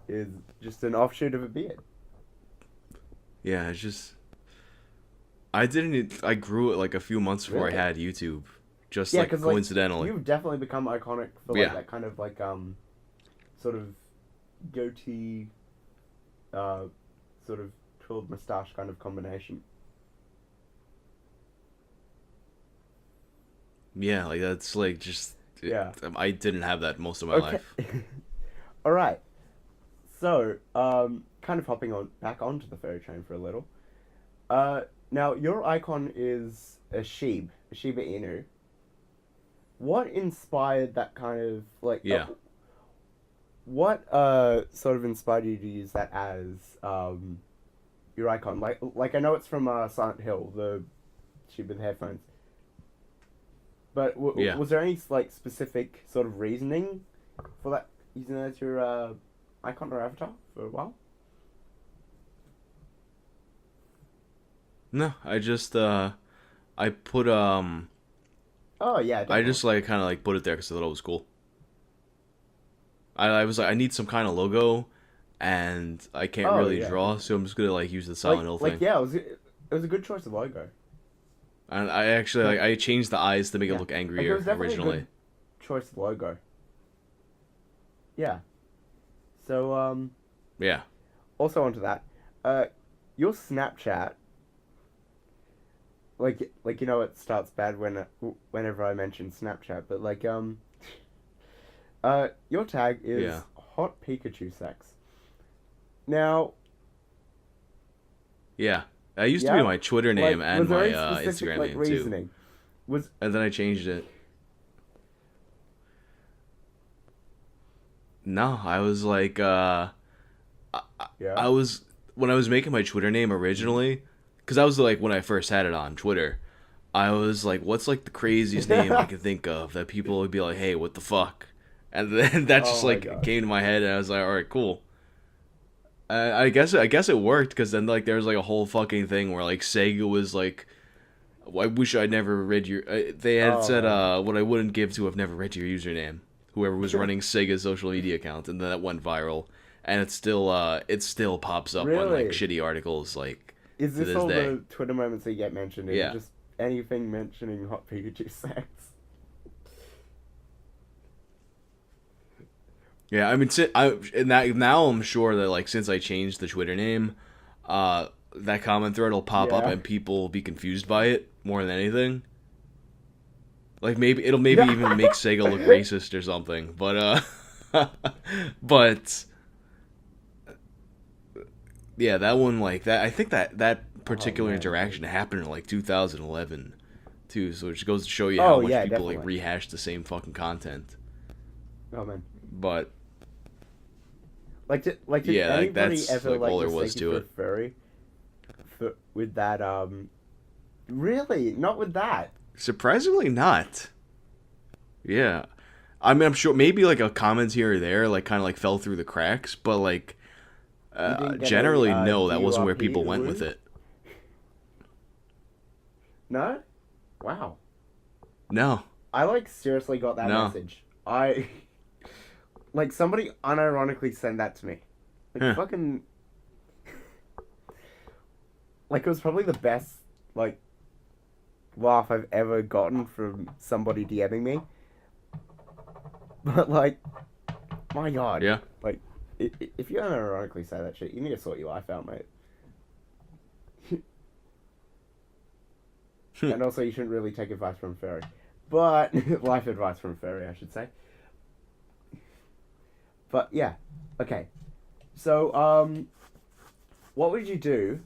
is just an offshoot of a beard. Yeah, it's just I grew it like a few months before I Really? had YouTube, just Yeah, like because coincidentally. you've definitely become iconic for like Yeah. that kind of like sort of goatee, uh, sort of twirled mustache kind of combination. Yeah, like that's like just Yeah. I didn't have that most of my Okay. life. All right. So, kind of hopping on back onto the fairy train for a little. Now your icon is a Shiba Inu. What inspired that kind of like? Yeah. What sort of inspired you to use that as your icon? Like I know it's from Silent Hill, the Shiba with headphones. But Yeah. was there any like specific sort of reasoning for that using that as your icon or avatar for a while? No, I just I put Oh yeah, I definitely. just like kind of like put it there because I thought it was cool. I was like I need some kind of logo, and I can't Oh really yeah, draw, definitely. so I'm just gonna like use the Silent Hill thing. Yeah, it was a good choice of logo. And I actually like I changed the eyes to make it Yeah, look like it angrier was definitely a originally. good choice of logo. Yeah. So Yeah. also onto that, uh, your Snapchat, it starts bad whenever I mention Snapchat, but your tag is Yeah. hot Pikachu sex. Now, Yeah. That used to be yeah, my Twitter name and was there my any specific Instagram name too. reasoning? Was And then I changed it. No, I was like yeah. I was when I was making my Twitter name originally, because that was like when I first had it on Twitter. I was like, what's like the craziest name I could think of that people would be like, hey, what the fuck? And then that just Oh my like god. came to my head, and I was like, all right, cool. I guess it worked because then like there was like a whole fucking thing where like Sega was like, I wish I'd never read your. They had Oh said man. what I wouldn't give to have never read your username. Whoever was running Sega's social media account, and then that went viral, and it still pops up on like Really? shitty articles like Is to this this all day. the Twitter moments that get mentioned in? Yeah. Just anything mentioning hot Pikachu sex? Yeah, I mean, and that, now I'm sure that like since I changed the Twitter name, that comment thread will pop up Yeah. and people will be confused by it more than anything. Like maybe it'll maybe even make Sega look racist or something. But yeah, that one like that. I think that Oh particular man. interaction happened in like 2011 too. So it just goes to show you how Oh much yeah, people like definitely. rehash the same fucking content. Oh man. But Did yeah, like anybody that's ever like like all there mistake was you to for a it. furry? With that really? Not with that. Surprisingly not. Yeah. I mean, I'm sure maybe like a comment here or there, like kind of like fell through the cracks, but like You didn't get a generally no, that wasn't where DURP people went with wound? it. No? Wow. No, I like seriously got that no, message. I like somebody unironically sent that to me. Like huh. fucking like it was probably the best like laugh I've ever gotten from somebody DMing me. But like my god. Yeah. Like if you unironically say that shit, you need to sort your life out, mate. And also you shouldn't really take advice from a fairy. But life advice from a fairy, I should say. But yeah. Okay. So what would you do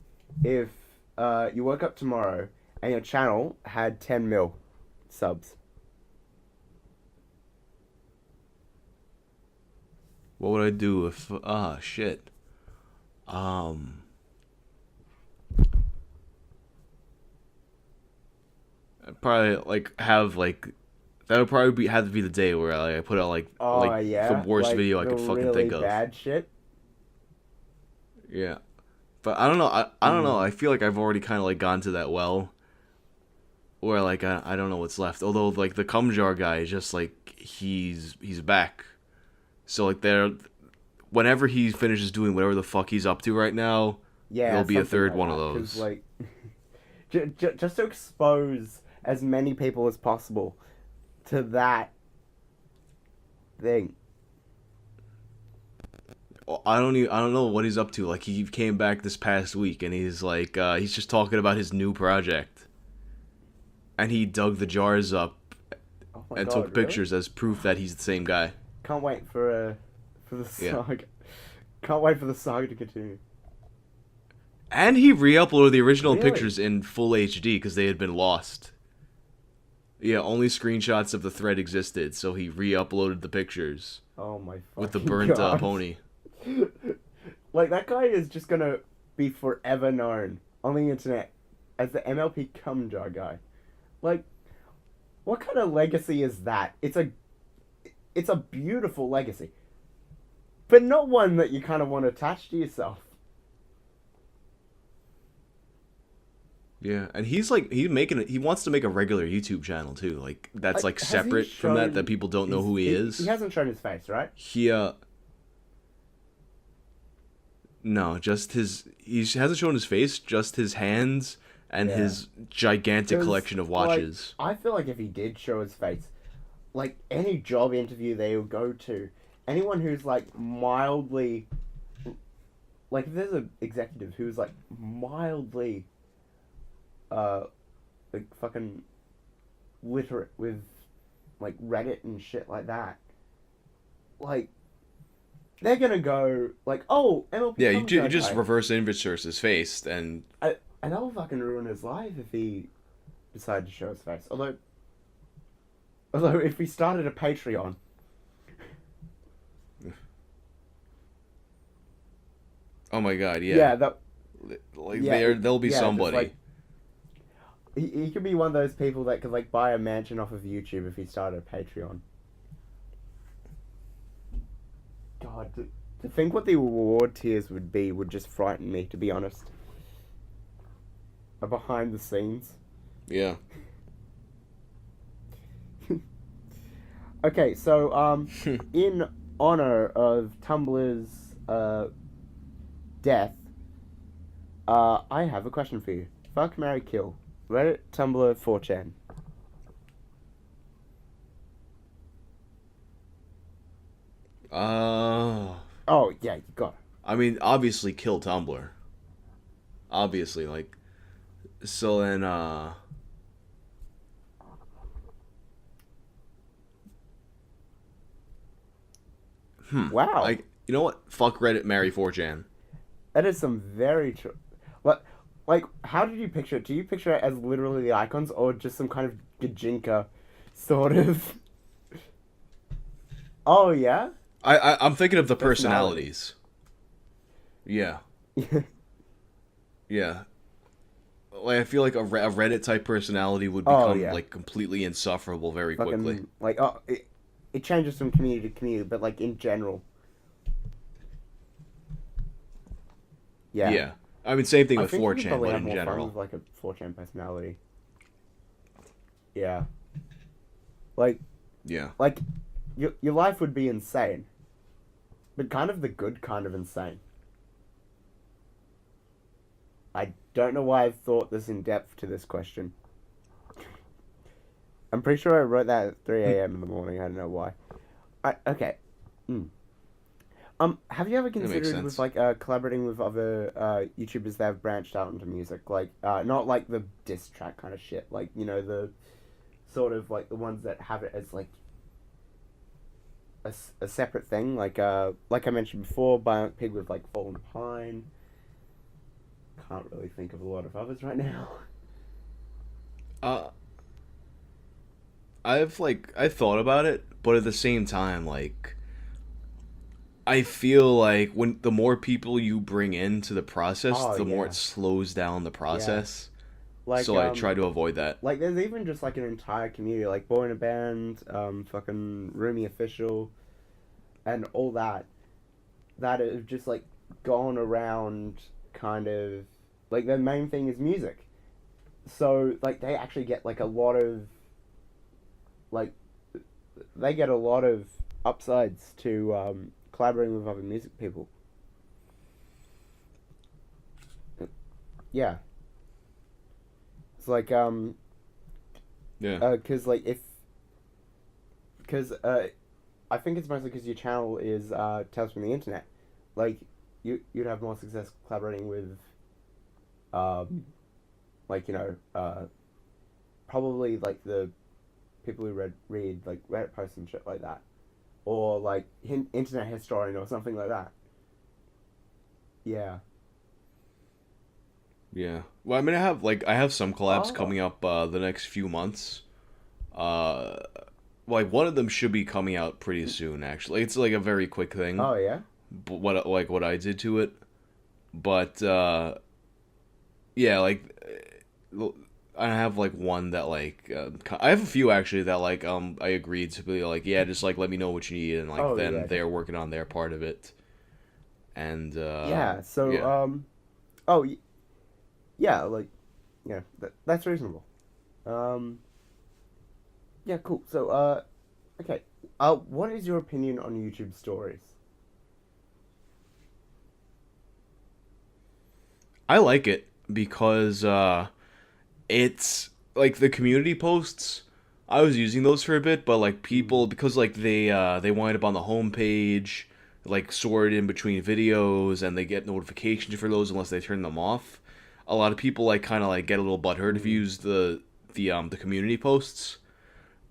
if you woke up tomorrow and your channel had 10 mil subs? What would I do if shit? Um I'd probably like have like That would probably have to be the day where I put out like the worst video I could fucking really think of. bad shit. Yeah, but I don't know. I don't know. I feel like I've already kind of like gone to that well, where like I don't know what's left. Although like the cum jar guy is just like he's back, so like whenever he finishes doing whatever the fuck he's up to right now, there'll be a third one of those. Like, just to expose as many people as possible to that thing. I don't know what he's up to. Like he came back this past week and he's like he's just talking about his new project. And he dug the jars up and took pictures as proof that he's the same guy. Can't wait for the saga. Can't wait for the saga to continue. And he re-uploaded the original pictures in full HD because they had been lost. Yeah, only screenshots of the thread existed, so he re-uploaded the pictures. Oh my fucking with the burnt pony. Like, that guy is just gonna be forever known on the internet as the MLP cum jar guy. Like, what kind of legacy is that? It's a beautiful legacy, but not one that you kind of want to attach to yourself. Yeah, and he's like he wants to make a regular YouTube channel too. Like that's like separate from that people don't know who he is. He hasn't shown his face, right? No, just he hasn't shown his face, just his hands and his gigantic collection of watches. Like, I feel like if he did show his face, like any job interview they would go to, anyone who's like mildly, like if there's an executive who's like mildly, like fucking literate with like Reddit and shit like that, like they're gonna go like, oh, MLP. Yeah, you just reverse image search his face and that'll fucking ruin his life if he decided to show his face. Although if we started a Patreon. Oh my god, yeah. Yeah, there'll be somebody. Like, he could be one of those people that could like buy a mansion off of YouTube if he started a Patreon. God, to think what the reward tiers would be would just frighten me, to be honest. Behind the scenes. Yeah. Okay, so in honor of Tumblr's death, I have a question for you. Fuck, marry, kill. Reddit, Tumblr, 4chan. Oh yeah, you got it. I mean, obviously kill Tumblr. Obviously, like, so then Wow. Like, you know what? Fuck Reddit, marry 4chan. That is some very true. Like, how did you picture it? Do you picture it as literally the icons, or just some kind of gajinka sort of? Oh yeah. I'm thinking of the personalities. Yeah. Yeah. Like, I feel like a Reddit type personality would become like completely insufferable very quickly. Like, it changes from community to community, but like in general. Yeah. Yeah. I mean, same thing with 4chan, but have in more general. Fun with, like a 4chan personality. Yeah. Like. Yeah. Like, your life would be insane, but kind of the good kind of insane. I don't know why I've thought this in depth to this question. I'm pretty sure I wrote that at 3 a.m. in the morning. I don't know why. Okay. Have you ever considered with like collaborating with other YouTubers that have branched out into music, like not like the diss track kind of shit, like, you know, the sort of like the ones that have it as like a separate thing, like I mentioned before, Bionic Pig with like Fallen Pine. Can't really think of a lot of others right now. I thought about it, but at the same time, like, I feel like when the more people you bring into the process, the more it slows down the process. Like, so I try to avoid that. Like, there's even just like an entire community, like Boy in a Band, fucking Roomy Official, and all that have just like gone around kind of like their main thing is music. So like they actually get like a lot of like they get a lot of upsides to collaborating with other music people. Yeah. It's like Yeah. because like if because I think it's mostly because your channel is tales from the internet. Like you'd have more success collaborating with like probably like the people who read like Reddit posts and shit like that, or like internet historian or something like that. Yeah. Yeah. Well, I mean, I have some collabs Oh. coming up the next few months. Like one of them should be coming out pretty soon. Actually, it's like a very quick thing. Oh yeah. What I did to it, but yeah, like I have like one that like I have a few actually that like I agreed to be like, yeah, just like let me know what you need, and like then yeah, they're working on their part of it, and yeah. So yeah. yeah, like yeah, that's reasonable. Yeah, cool. So okay. What is your opinion on YouTube Stories? I like it because it's like the community posts. I was using those for a bit, but like people because like they wind up on the homepage, like sorted in between videos, and they get notifications for those unless they turn them off. A lot of people like kind of like get a little butthurt if you use the community posts,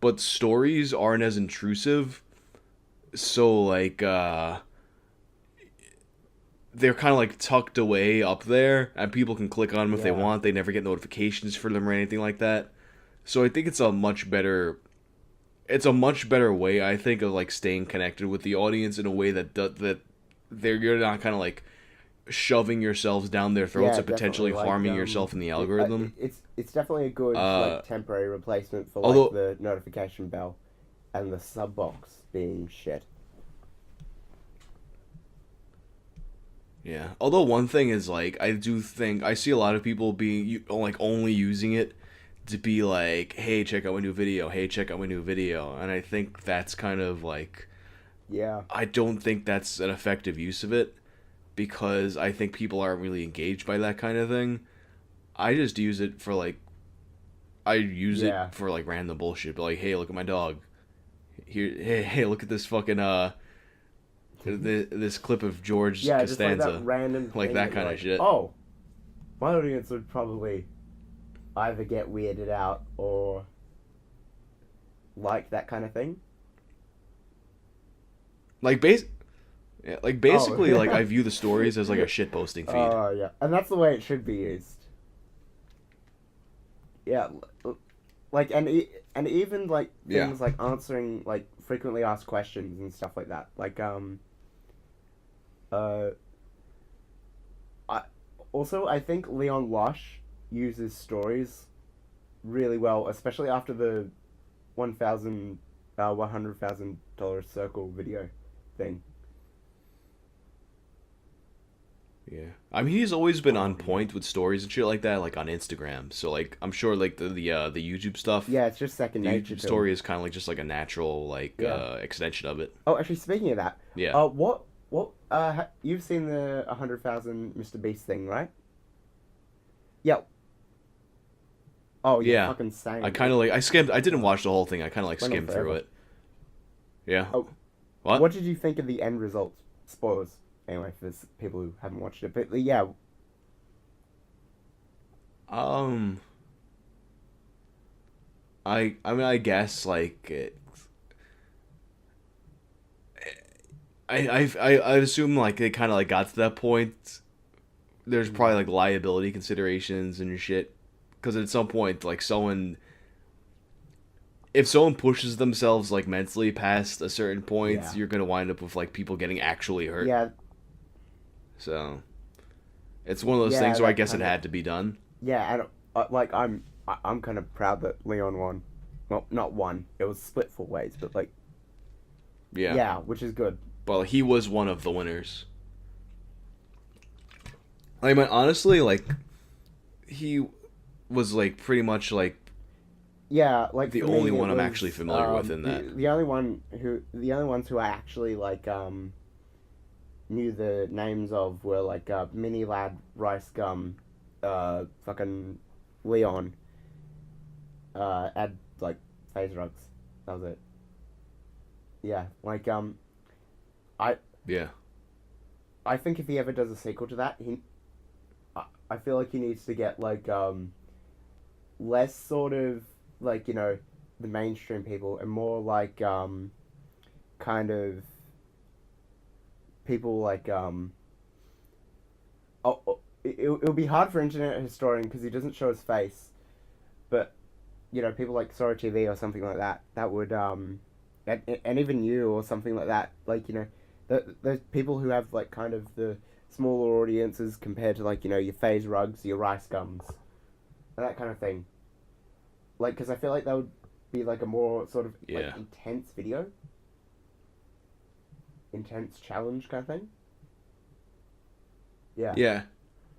but stories aren't as intrusive. So like they're kind of like tucked away up there, and people can click on them if they Yeah. want. They never get notifications for them or anything like that. So I think it's a much better way, I think, of like staying connected with the audience in a way that you're not kind of like shoving yourselves down their throats Yeah, and potentially definitely, like, harming yourself in the algorithm. It's definitely a good like temporary replacement for like although- the notification bell and the sub box being shit. Yeah. Although one thing is like I do think I see a lot of people being like only using it to be like, "Hey, check out my new video. Hey, check out my new video." And I think that's kind of like Yeah. I don't think that's an effective use of it because I think people aren't really engaged by that kind of thing. I just use it for like Yeah. it for like random bullshit, but like, "Hey, look at my dog." Here, hey, look at this fucking this clip of George Yeah, Costanza. just like that random Like thing that kind of like, shit. Oh, my audience would probably either get weirded out or like that kind of thing. Like basically, like I view the stories as like a shit posting feed. Oh yeah, and that's the way it should be used. Yeah, like and even like Yeah. things like answering like frequently asked questions and stuff like that. Like I think Leon Lush uses stories really well, especially after the $100,000 circle video thing. Yeah, I mean he's always been on point with stories and shit like that, like on Instagram. So like I'm sure like the YouTube stuff. Yeah, it's just second The nature. YouTube to story him. is kind of like just like a natural like Yeah. extension of it. Oh, actually, speaking of that, Yeah. what you've seen the 100,000 Mr. Beast thing, right? Yeah. Oh, you're Yeah. fucking saying. I kind of like I skimmed. I didn't watch the whole thing. I kind of like Went on skimmed through forever. it. Yeah. Oh, What? what did you think of the end result? Spoilers. Anyway, for people who haven't watched it, but yeah, I mean I guess like I assume like they kind of like got to that point. There's probably like liability considerations and shit, because at some point like if someone pushes themselves like mentally past a certain point, Yeah. you're gonna wind up with like people getting actually hurt. yeah, So it's one of those Yeah, things where I that guess it kinda- had to be done. yeah. I'm kind of proud that Leon won. Well, not won. It was split 4 ways, but like, yeah, which is good. Well, he was one of the winners. I mean, honestly, like, he was like pretty much like Yeah, like the for me, only it one I'm was, actually familiar with in that. the only ones who I actually like knew the names of were like Mini Lad, Rice Gum, fucking Leon, and like Phase Rugs. That was it. Yeah, like I Yeah. I think if he ever does a sequel to that, I feel like he needs to get like less sort of like, you know, the mainstream people and more like kind of people like it'll be hard for internet historian because he doesn't show his face, but you know, people like Sora TV or something like that, that would and even you or something like that, like, you know, those people who have like kind of the smaller audiences compared to, like, you know, your Phase Rugs, your Rice Gums, that kind of thing. Like, because I feel like that would be like a more sort of like intense video, intense challenge kind of thing. Yeah. Yeah.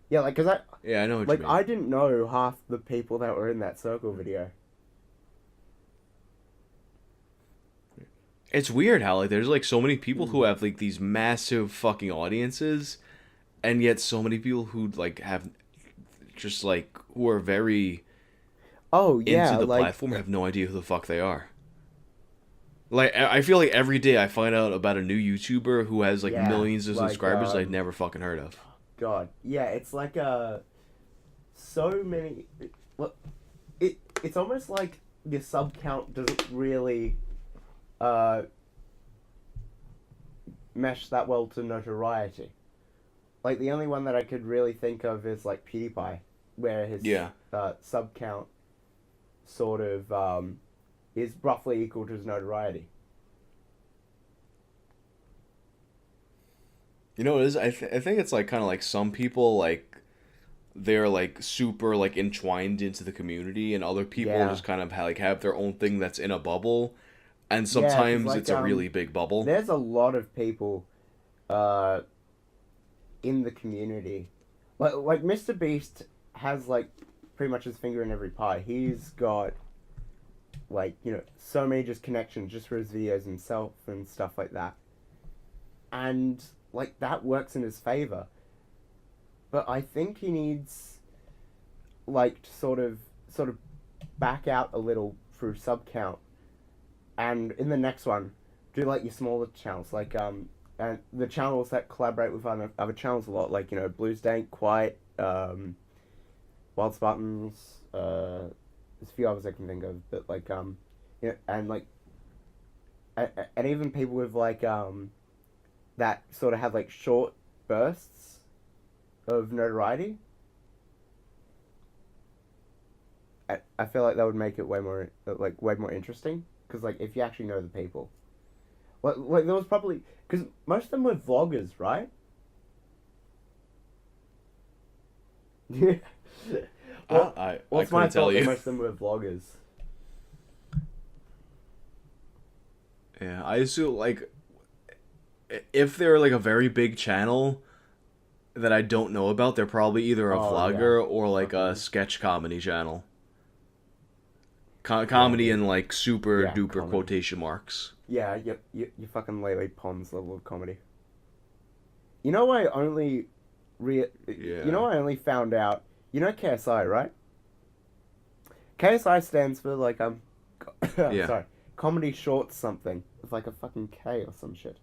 Yeah, like, because Yeah, I know what like, you mean. I didn't know half the people that were in that circle video. It's weird how like there's like so many people who have like these massive fucking audiences, and yet so many people who like have just like who are very Oh, yeah, into the like, platform have no idea who the fuck they are. Like I feel like every day I find out about a new YouTuber who has like yeah, millions of like, subscribers I'd never fucking heard of. God. Yeah, it's like so many. Well, it's almost like your sub count doesn't really mesh that well to notoriety. Like, the only one that I could really think of is like PewDiePie, where his sub count sort of is roughly equal to his notoriety. You know what it is? I think it's like kind of like some people like they're like super like entwined into the community, and other people just kind of have their own thing that's in a bubble, and sometimes like, it's a really big bubble. There's a lot of people in the community. Like Mr. Beast has like pretty much his finger in every pie. He's got like, you know, so many just connections just for his videos himself and stuff like that. And like that works in his favor. But I think he needs like to sort of back out a little through sub count. And in the next one, do like your smaller channels, like and the channels that collaborate with other channels a lot, like, you know, Blues Dank, Quiet, Wild Spartans, there's a few others I can think of, but like you know, and like and even people with like that sort of have like short bursts of notoriety. I feel like that would make it way more interesting, because like if you actually know the people, like there was probably, because most of them were vloggers, right? Yeah. I couldn't tell you. Most of them were vloggers. Yeah, I assume like if they're like a very big channel that I don't know about, they're probably either a vlogger or like a sketch comedy channel. Comedy in like super duper comedy. Quotation marks. Yeah, you fucking Lele Pons level of comedy. You know, I only you know, I only found out. You know KSI, right? KSI stands for like sorry, comedy shorts something. It's like a fucking K or some shit.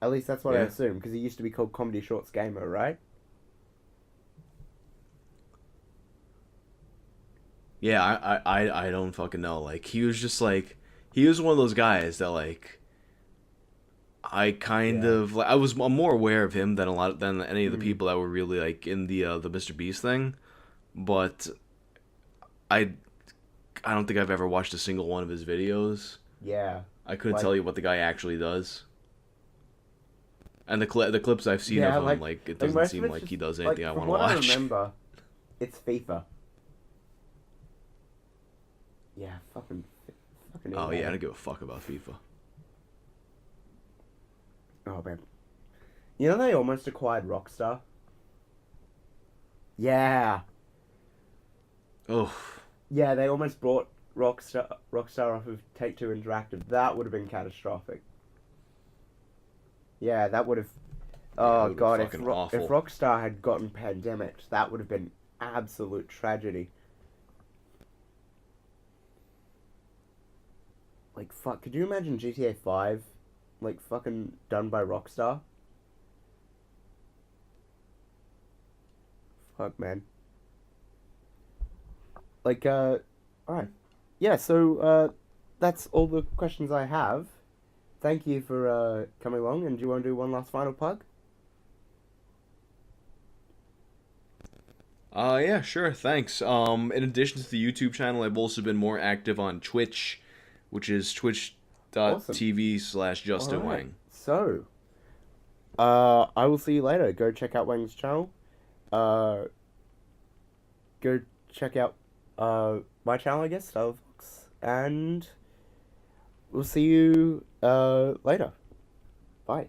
At least that's what I assume, because he used to be called Comedy Shorts Gamer, right? Yeah, I don't fucking know. Like he was just like he was one of those guys that like I kind of like I'm more aware of him than any of the people that were really like in the Mr. Beast thing, but I don't think I've ever watched a single one of his videos. Yeah. I couldn't tell you what the guy actually does. And the clips I've seen of him, like it doesn't seem like he does anything I want to watch. From what I remember, It's FIFA. Yeah, fucking Oh yeah, I EA. don't give a fuck about FIFA. Oh man. You know they almost acquired Rockstar? Yeah. Oh, Yeah, they almost brought Rockstar off of Take-Two Interactive. That would have been catastrophic. Yeah, that would have. yeah, that Oh would've been god, fucking if awful. Rockstar had gotten pandemicked, that would have been absolute tragedy. Like fuck, could you imagine GTA 5 like fucking done by Rockstar? Fuck man. Like alright. Yeah, so that's all the questions I have. Thank you for coming along, and do you want to do one last final plug? Yeah, sure, thanks. In addition to the YouTube channel, I've also been more active on Twitch, which is Awesome. twitch.tv/Justin Alright. Whang. So I will see you later. Go check out Wang's channel. Uh go check out my channel, I guess, Stylo, and we'll see you later. Bye.